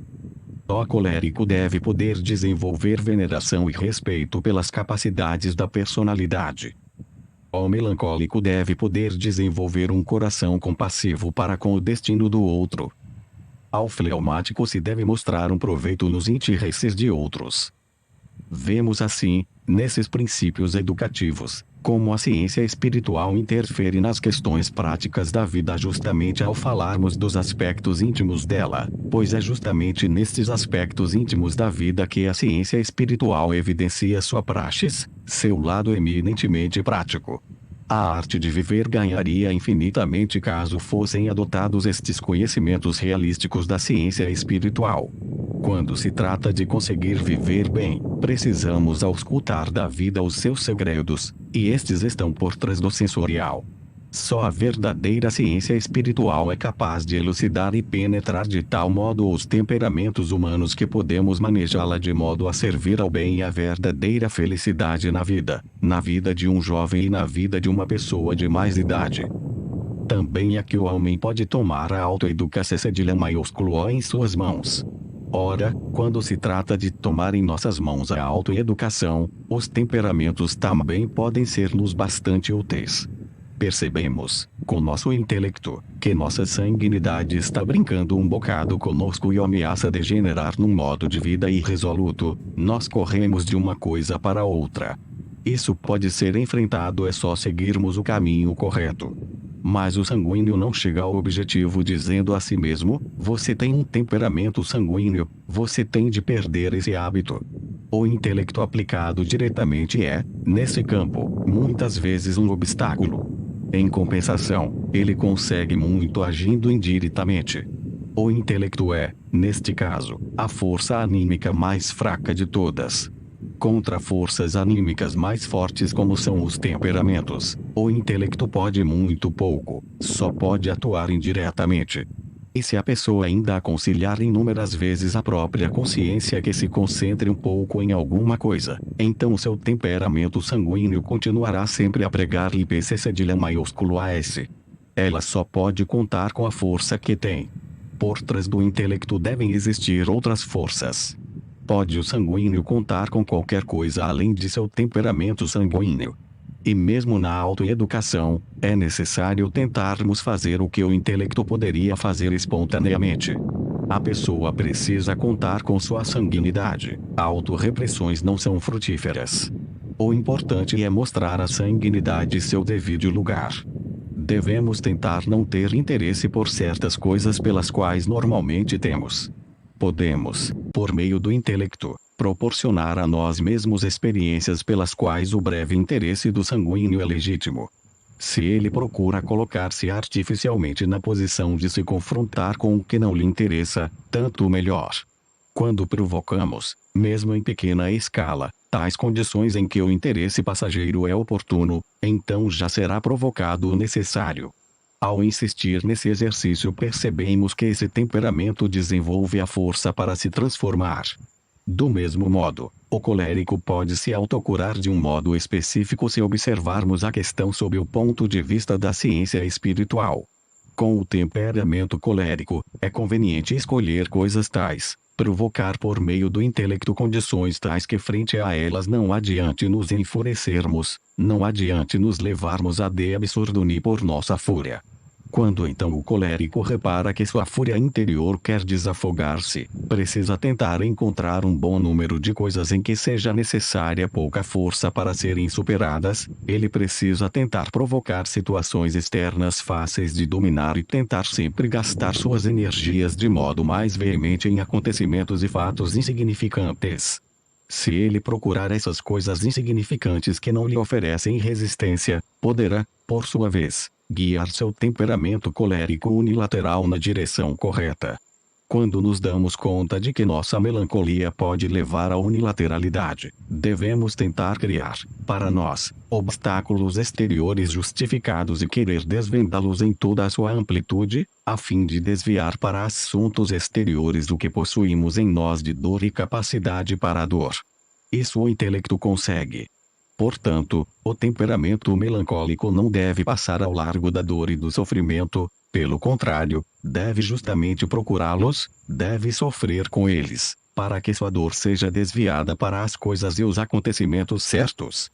O colérico deve poder desenvolver veneração e respeito pelas capacidades da personalidade. O melancólico deve poder desenvolver um coração compassivo para com o destino do outro. Ao fleumático se deve mostrar um proveito nos interesses de outros. Vemos assim, nesses princípios educativos, como a ciência espiritual interfere nas questões práticas da vida justamente ao falarmos dos aspectos íntimos dela, pois é justamente nestes aspectos íntimos da vida que a ciência espiritual evidencia sua praxis, seu lado eminentemente prático. A arte de viver ganharia infinitamente caso fossem adotados estes conhecimentos realísticos da ciência espiritual. Quando se trata de conseguir viver bem, precisamos auscultar da vida os seus segredos, e estes estão por trás do sensorial. Só a verdadeira ciência espiritual é capaz de elucidar e penetrar de tal modo os temperamentos humanos que podemos manejá-la de modo a servir ao bem e à verdadeira felicidade na vida de um jovem e na vida de uma pessoa de mais idade. Também é que o homem pode tomar a autoeducação cedilha maiúsculo O em suas mãos. Ora, quando se trata de tomar em nossas mãos a autoeducação, os temperamentos também podem ser-nos bastante úteis. Percebemos, com nosso intelecto, que nossa sanguinidade está brincando um bocado conosco e ameaça degenerar num modo de vida irresoluto. Nós corremos de uma coisa para outra. Isso pode ser enfrentado é só seguirmos o caminho correto. Mas o sanguíneo não chega ao objetivo dizendo a si mesmo: você tem um temperamento sanguíneo, você tem de perder esse hábito. O intelecto aplicado diretamente é, nesse campo, muitas vezes um obstáculo. Em compensação, ele consegue muito agindo indiretamente. O intelecto é, neste caso, a força anímica mais fraca de todas. Contra forças anímicas mais fortes como são os temperamentos, o intelecto pode muito pouco, só pode atuar indiretamente. E se a pessoa ainda aconselhar inúmeras vezes a própria consciência que se concentre um pouco em alguma coisa, então seu temperamento sanguíneo continuará sempre a pregar IPC cedilha maiúsculo AS. Ela só pode contar com a força que tem. Por trás do intelecto devem existir outras forças. Pode o sanguíneo contar com qualquer coisa além de seu temperamento sanguíneo. E mesmo na autoeducação, é necessário tentarmos fazer o que o intelecto poderia fazer espontaneamente. A pessoa precisa contar com sua sanguinidade. Autorrepressões não são frutíferas. O importante é mostrar a sanguinidade seu devido lugar. Devemos tentar não ter interesse por certas coisas pelas quais normalmente temos. Podemos, por meio do intelecto, proporcionar a nós mesmos experiências pelas quais o breve interesse do sanguíneo é legítimo. Se ele procura colocar-se artificialmente na posição de se confrontar com o que não lhe interessa, tanto melhor. Quando provocamos, mesmo em pequena escala, tais condições em que o interesse passageiro é oportuno, então já será provocado o necessário. Ao insistir nesse exercício percebemos que esse temperamento desenvolve a força para se transformar. Do mesmo modo, o colérico pode se autocurar de um modo específico se observarmos a questão sob o ponto de vista da ciência espiritual. Com o temperamento colérico, é conveniente escolher coisas tais, provocar por meio do intelecto condições tais que frente a elas não adiante nos enfurecermos, não adiante nos levarmos a de absurduni por nossa fúria. Quando então o colérico repara que sua fúria interior quer desafogar-se, precisa tentar encontrar um bom número de coisas em que seja necessária pouca força para serem superadas, ele precisa tentar provocar situações externas fáceis de dominar e tentar sempre gastar suas energias de modo mais veemente em acontecimentos e fatos insignificantes. Se ele procurar essas coisas insignificantes que não lhe oferecem resistência, poderá, por sua vez, guiar seu temperamento colérico unilateral na direção correta. Quando nos damos conta de que nossa melancolia pode levar à unilateralidade, devemos tentar criar, para nós, obstáculos exteriores justificados e querer desvendá-los em toda a sua amplitude, a fim de desviar para assuntos exteriores o que possuímos em nós de dor e capacidade para a dor. Isso o intelecto consegue. Portanto, o temperamento melancólico não deve passar ao largo da dor e do sofrimento, pelo contrário, deve justamente procurá-los, deve sofrer com eles, para que sua dor seja desviada para as coisas e os acontecimentos certos.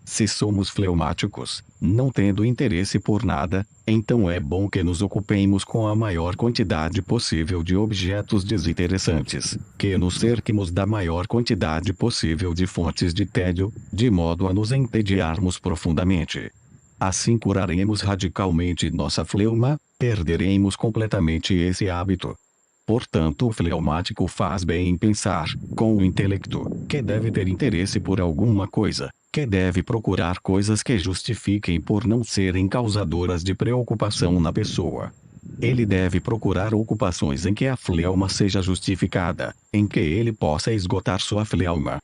Se somos fleumáticos, não tendo interesse por nada, então é bom que nos ocupemos com a maior quantidade possível de objetos desinteressantes, que nos cerquemos da maior quantidade possível de fontes de tédio, de modo a nos entediarmos profundamente. Assim curaremos radicalmente nossa fleuma, perderemos completamente esse hábito. Portanto, o fleumático faz bem em pensar, com o intelecto, que deve ter interesse por alguma coisa, que deve procurar coisas que justifiquem por não serem causadoras de preocupação na pessoa. Ele deve procurar ocupações em que a fleuma seja justificada, em que ele possa esgotar sua fleuma.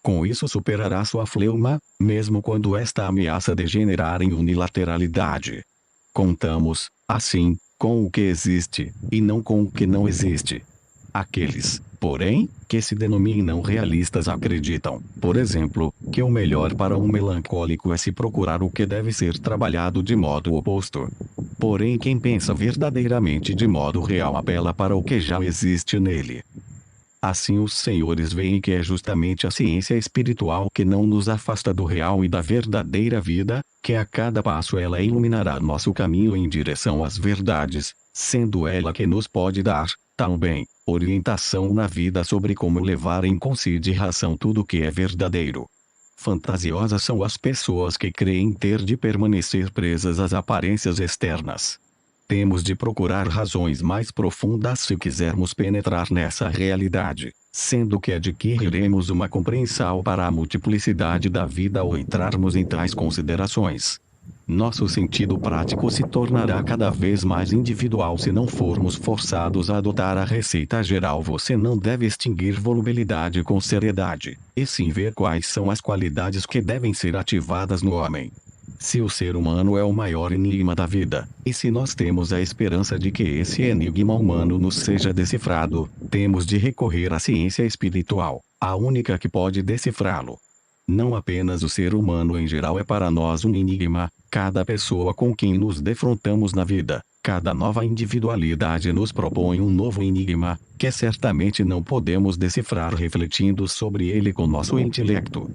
Com isso superará sua fleuma, mesmo quando esta ameaça degenerar em unilateralidade. Contamos, assim, com o que existe, e não com o que não existe. Aqueles, porém, que se denominam realistas acreditam, por exemplo, que o melhor para um melancólico é se procurar o que deve ser trabalhado de modo oposto. Porém, quem pensa verdadeiramente de modo real apela para o que já existe nele. Assim os senhores veem que é justamente a ciência espiritual que não nos afasta do real e da verdadeira vida, que a cada passo ela iluminará nosso caminho em direção às verdades, sendo ela que nos pode dar, também, orientação na vida sobre como levar em consideração tudo que é verdadeiro. Fantasiosas são as pessoas que creem ter de permanecer presas às aparências externas. Temos de procurar razões mais profundas se quisermos penetrar nessa realidade, sendo que adquiriremos uma compreensão para a multiplicidade da vida ao entrarmos em tais considerações. Nosso sentido prático se tornará cada vez mais individual se não formos forçados a adotar a receita geral. Você não deve extinguir volubilidade com seriedade, e sim ver quais são as qualidades que devem ser ativadas no homem. Se o ser humano é o maior enigma da vida, e se nós temos a esperança de que esse enigma humano nos seja decifrado, temos de recorrer à ciência espiritual, a única que pode decifrá-lo. Não apenas o ser humano em geral é para nós um enigma, cada pessoa com quem nos defrontamos na vida, cada nova individualidade nos propõe um novo enigma, que certamente não podemos decifrar refletindo sobre ele com nosso intelecto.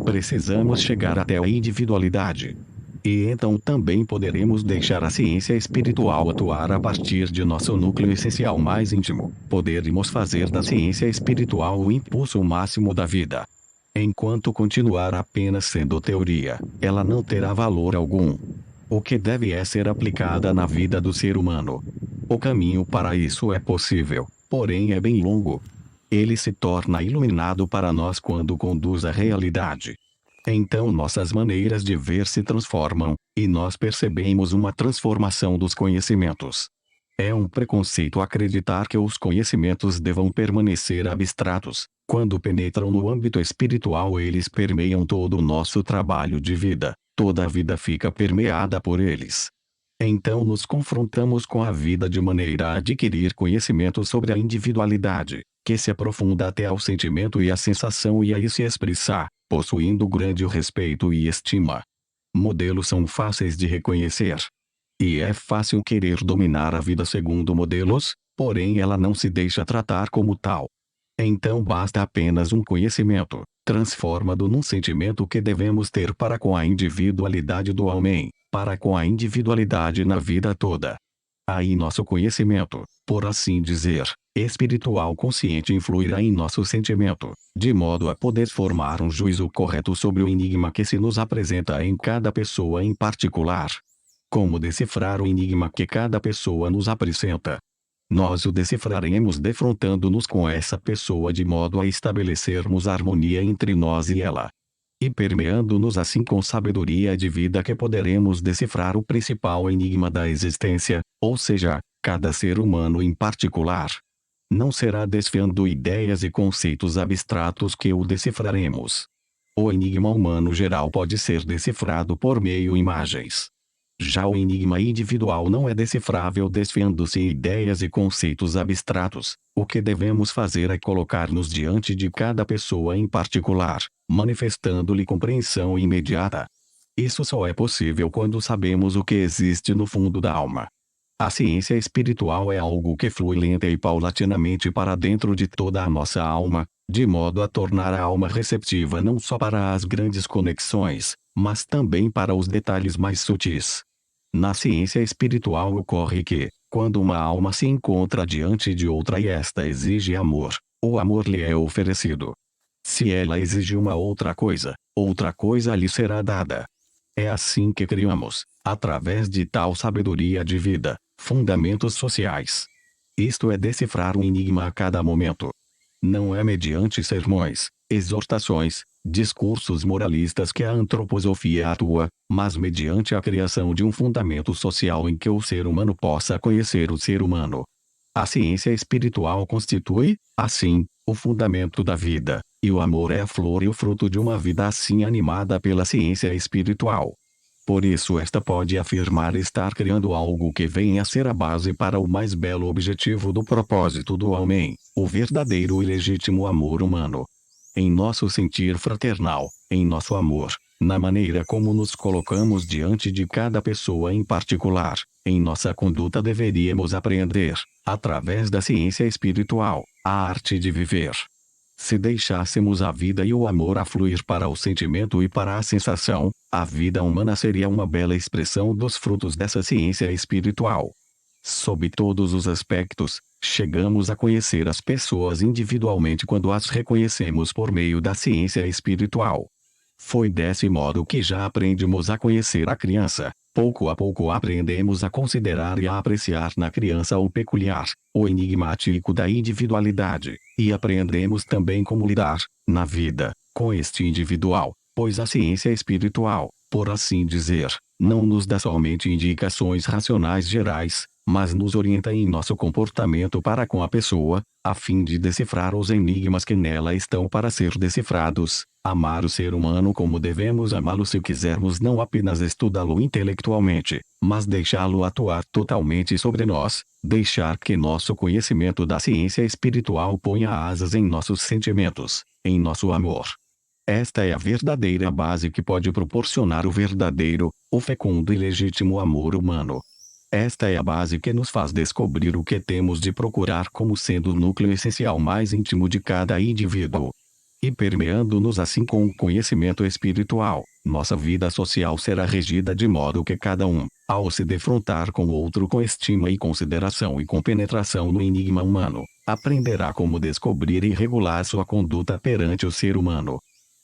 Precisamos chegar até a individualidade. E então também poderemos deixar a ciência espiritual atuar a partir de nosso núcleo essencial mais íntimo. Poderemos fazer da ciência espiritual o impulso máximo da vida. Enquanto continuar apenas sendo teoria, ela não terá valor algum. O que deve é ser aplicada na vida do ser humano. O caminho para isso é possível, porém é bem longo. Ele se torna iluminado para nós quando conduz à realidade. Então nossas maneiras de ver se transformam, e nós percebemos uma transformação dos conhecimentos. É um preconceito acreditar que os conhecimentos devam permanecer abstratos. Quando penetram no âmbito espiritual, eles permeiam todo o nosso trabalho de vida, toda a vida fica permeada por eles. Então nos confrontamos com a vida de maneira a adquirir conhecimento sobre a individualidade, que se aprofunda até ao sentimento e à sensação e aí se expressar, possuindo grande respeito e estima. Modelos são fáceis de reconhecer. E é fácil querer dominar a vida segundo modelos, porém ela não se deixa tratar como tal. Então basta apenas um conhecimento, transformado num sentimento que devemos ter para com a individualidade do homem, para com a individualidade na vida toda. Aí nosso conhecimento, por assim dizer, espiritual consciente influirá em nosso sentimento, de modo a poder formar um juízo correto sobre o enigma que se nos apresenta em cada pessoa em particular. Como decifrar o enigma que cada pessoa nos apresenta? Nós o decifraremos defrontando-nos com essa pessoa de modo a estabelecermos harmonia entre nós e ela. E permeando-nos assim com sabedoria de vida que poderemos decifrar o principal enigma da existência, ou seja, cada ser humano em particular. Não será desfiando ideias e conceitos abstratos que o decifraremos. O enigma humano geral pode ser decifrado por meio imagens. Já o enigma individual não é decifrável desfiando-se em ideias e conceitos abstratos. O que devemos fazer é colocar-nos diante de cada pessoa em particular, manifestando-lhe compreensão imediata. Isso só é possível quando sabemos o que existe no fundo da alma. A ciência espiritual é algo que flui lenta e paulatinamente para dentro de toda a nossa alma, de modo a tornar a alma receptiva não só para as grandes conexões, mas também para os detalhes mais sutis. Na ciência espiritual ocorre que, quando uma alma se encontra diante de outra e esta exige amor, o amor lhe é oferecido. Se ela exige uma outra coisa lhe será dada. É assim que criamos, através de tal sabedoria de vida, fundamentos sociais. Isto é decifrar um enigma a cada momento. Não é mediante sermões, exortações, discursos moralistas que a antroposofia atua, mas mediante a criação de um fundamento social em que o ser humano possa conhecer o ser humano. A ciência espiritual constitui, assim, o fundamento da vida, e o amor é a flor e o fruto de uma vida assim animada pela ciência espiritual. Por isso esta pode afirmar estar criando algo que venha a ser a base para o mais belo objetivo do propósito do homem, o verdadeiro e legítimo amor humano. Em nosso sentir fraternal, em nosso amor, na maneira como nos colocamos diante de cada pessoa em particular, em nossa conduta deveríamos aprender, através da ciência espiritual, a arte de viver. Se deixássemos a vida e o amor a fluir para o sentimento e para a sensação, a vida humana seria uma bela expressão dos frutos dessa ciência espiritual. Sob todos os aspectos, chegamos a conhecer as pessoas individualmente quando as reconhecemos por meio da ciência espiritual. Foi desse modo que já aprendemos a conhecer a criança. Pouco a pouco aprendemos a considerar e a apreciar na criança o peculiar, o enigmático da individualidade, e aprendemos também como lidar, na vida, com este individual, pois a ciência espiritual, por assim dizer, não nos dá somente indicações racionais gerais, mas nos orienta em nosso comportamento para com a pessoa, a fim de decifrar os enigmas que nela estão para ser decifrados, amar o ser humano como devemos amá-lo se quisermos não apenas estudá-lo intelectualmente, mas deixá-lo atuar totalmente sobre nós, deixar que nosso conhecimento da ciência espiritual ponha asas em nossos sentimentos, em nosso amor. Esta é a verdadeira base que pode proporcionar o verdadeiro, o fecundo e legítimo amor humano. Esta é a base que nos faz descobrir o que temos de procurar como sendo o núcleo essencial mais íntimo de cada indivíduo. E permeando-nos assim com o conhecimento espiritual, nossa vida social será regida de modo que cada um, ao se defrontar com o outro com estima e consideração e com penetração no enigma humano, aprenderá como descobrir e regular sua conduta perante o ser humano.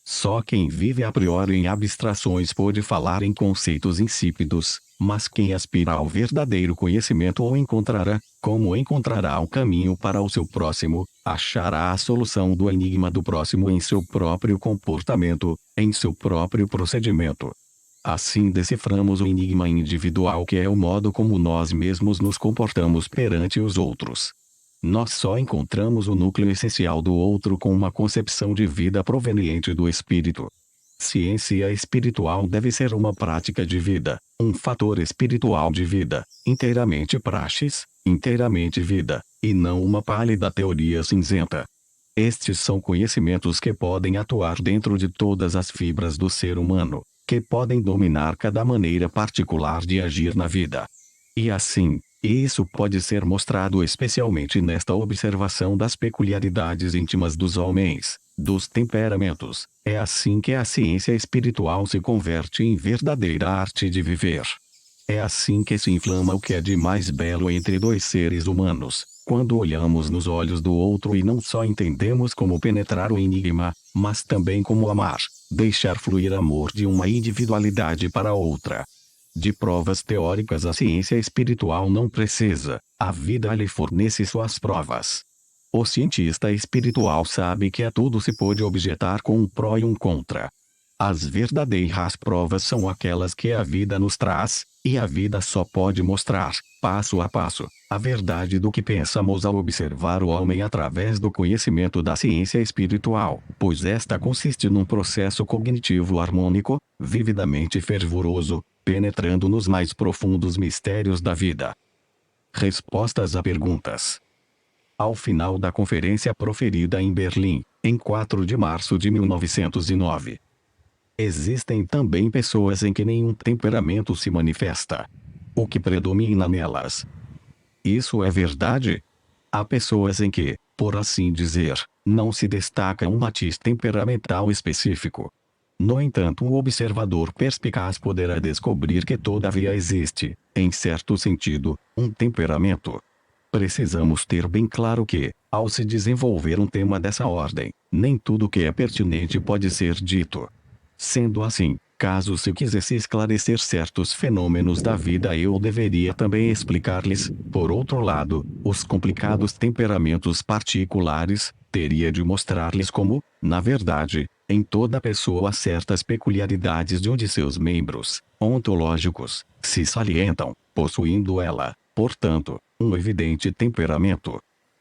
Só quem vive a priori em abstrações pode falar em conceitos insípidos, mas quem aspira ao verdadeiro conhecimento o encontrará, como encontrará o caminho para o seu próximo, achará a solução do enigma do próximo em seu próprio comportamento, em seu próprio procedimento. Assim deciframos o enigma individual que é o modo como nós mesmos nos comportamos perante os outros. Nós só encontramos o núcleo essencial do outro com uma concepção de vida proveniente do espírito. Ciência espiritual deve ser uma prática de vida, um fator espiritual de vida, inteiramente praxis, inteiramente vida, e não uma pálida teoria cinzenta. Estes são conhecimentos que podem atuar dentro de todas as fibras do ser humano, que podem dominar cada maneira particular de agir na vida. E assim, isso pode ser mostrado especialmente nesta observação das peculiaridades íntimas dos homens, dos temperamentos. É assim que a ciência espiritual se converte em verdadeira arte de viver. É assim que se inflama o que é de mais belo entre dois seres humanos, quando olhamos nos olhos do outro e não só entendemos como penetrar o enigma, mas também como amar, deixar fluir amor de uma individualidade para outra. De provas teóricas a ciência espiritual não precisa, a vida lhe fornece suas provas. O cientista espiritual sabe que a tudo se pode objetar com um pró e um contra. As verdadeiras provas são aquelas que a vida nos traz, e a vida só pode mostrar, passo a passo, a verdade do que pensamos ao observar o homem através do conhecimento da ciência espiritual, pois esta consiste num processo cognitivo harmônico, vividamente fervoroso, penetrando nos mais profundos mistérios da vida. Respostas a perguntas. Ao final da conferência proferida em Berlim, em 4 de março de 1909. Existem também pessoas em que nenhum temperamento se manifesta. O que predomina nelas? Isso é verdade? Há pessoas em que, por assim dizer, não se destaca um matiz temperamental específico. No entanto, o observador perspicaz poderá descobrir que todavia existe, em certo sentido, um temperamento. Precisamos ter bem claro que, ao se desenvolver um tema dessa ordem, nem tudo que é pertinente pode ser dito. Sendo assim, caso se quisesse esclarecer certos fenômenos da vida, eu deveria também explicar-lhes, por outro lado, os complicados temperamentos particulares, teria de mostrar-lhes como, na verdade, em toda pessoa há certas peculiaridades de um de seus membros, ontológicos, se salientam, possuindo ela, portanto, um evidente temperamento.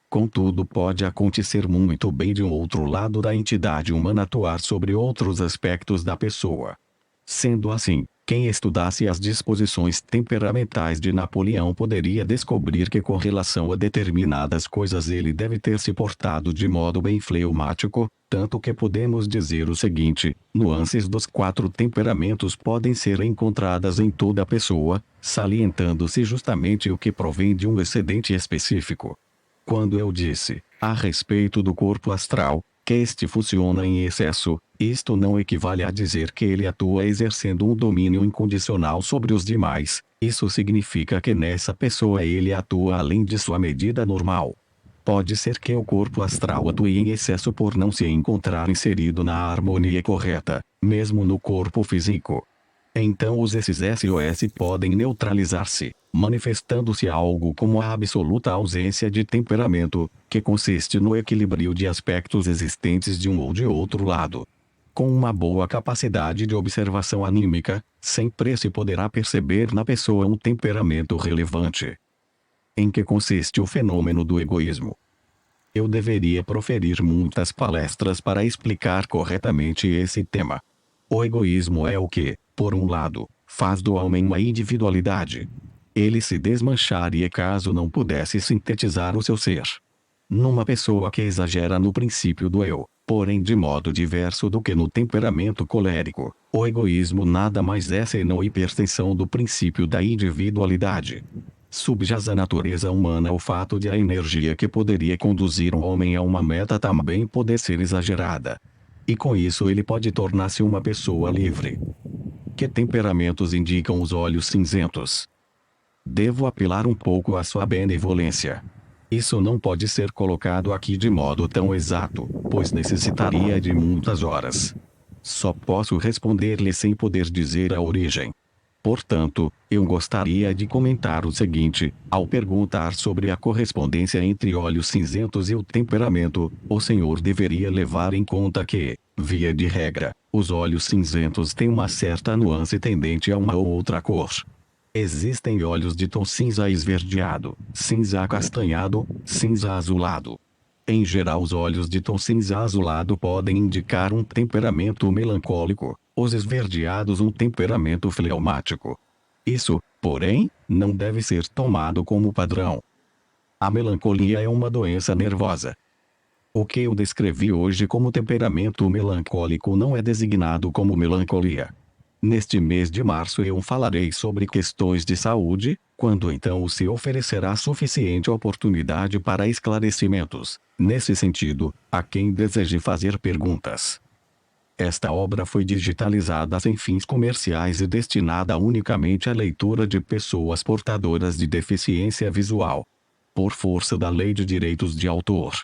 Contudo, pode acontecer muito bem de um outro lado da entidade humana atuar sobre outros aspectos da pessoa. Sendo assim, quem estudasse as disposições temperamentais de Napoleão poderia descobrir que com relação a determinadas coisas ele deve ter se portado de modo bem fleumático, tanto que podemos dizer o seguinte: nuances dos 4 temperamentos podem ser encontradas em toda a pessoa, salientando-se justamente o que provém de um excedente específico. Quando eu disse, a respeito do corpo astral, que este funciona em excesso, isto não equivale a dizer que ele atua exercendo um domínio incondicional sobre os demais. Isso significa que nessa pessoa ele atua além de sua medida normal. Pode ser que o corpo astral atue em excesso por não se encontrar inserido na harmonia correta, mesmo no corpo físico. Então esses SOS podem neutralizar-se, manifestando-se algo como a absoluta ausência de temperamento, que consiste no equilíbrio de aspectos existentes de um ou de outro lado. Com uma boa capacidade de observação anímica, sempre se poderá perceber na pessoa um temperamento relevante. Em que consiste o fenômeno do egoísmo? Eu deveria proferir muitas palestras para explicar corretamente esse tema. O egoísmo é o que, por um lado, faz do homem uma individualidade. Ele se desmancharia caso não pudesse sintetizar o seu ser. Numa pessoa que exagera no princípio do eu, porém de modo diverso do que no temperamento colérico, o egoísmo nada mais é senão a hipertensão do princípio da individualidade. Subjaz à natureza humana o fato de a energia que poderia conduzir um homem a uma meta também poder ser exagerada. E com isso ele pode tornar-se uma pessoa livre. Que temperamentos indicam os olhos cinzentos? Devo apelar um pouco à sua benevolência. Isso não pode ser colocado aqui de modo tão exato, pois necessitaria de muitas horas. Só posso responder-lhe sem poder dizer a origem. Portanto, eu gostaria de comentar o seguinte: ao perguntar sobre a correspondência entre olhos cinzentos e o temperamento, o senhor deveria levar em conta que, via de regra, os olhos cinzentos têm uma certa nuance tendente a uma ou outra cor. Existem olhos de tom cinza esverdeado, cinza acastanhado, cinza azulado. Em geral, os olhos de tom cinza azulado podem indicar um temperamento melancólico, os esverdeados um temperamento fleumático. Isso, porém, não deve ser tomado como padrão. A melancolia é uma doença nervosa. O que eu descrevi hoje como temperamento melancólico não é designado como melancolia. Neste mês de março eu falarei sobre questões de saúde, quando então se oferecerá suficiente oportunidade para esclarecimentos, nesse sentido, a quem deseje fazer perguntas. Esta obra foi digitalizada sem fins comerciais e destinada unicamente à leitura de pessoas portadoras de deficiência visual, por força da Lei de Direitos de Autor.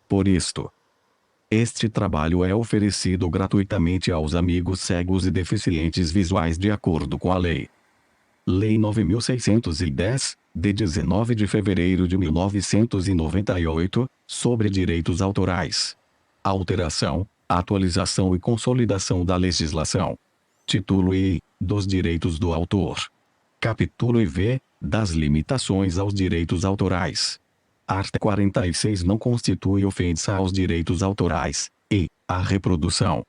Por isto, este trabalho é oferecido gratuitamente aos amigos cegos e deficientes visuais de acordo com a Lei. Lei 9.610, de 19 de fevereiro de 1998, sobre direitos autorais. Alteração, atualização e consolidação da legislação. Título I, dos direitos do autor. Capítulo IV, das limitações aos direitos autorais. Art. 46 não constitui ofensa aos direitos autorais, e a reprodução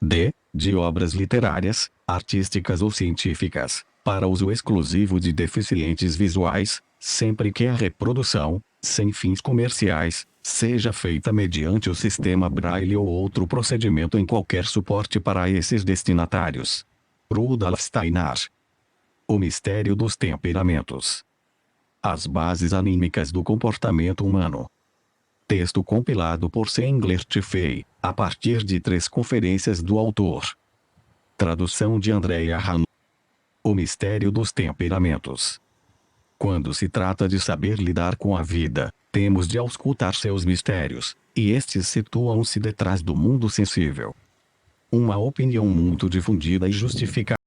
D. De obras literárias, artísticas ou científicas, para uso exclusivo de deficientes visuais, sempre que a reprodução, sem fins comerciais, seja feita mediante o sistema Braille ou outro procedimento em qualquer suporte para esses destinatários. Rudolf Steiner. O mistério dos temperamentos. As bases anímicas do comportamento humano. Texto compilado por Sengler Tiffey, a partir de 3 conferências do autor. Tradução de Andrea Hahn. O mistério dos temperamentos. Quando se trata de saber lidar com a vida, temos de auscultar seus mistérios, e estes situam-se detrás do mundo sensível. Uma opinião muito difundida e justificada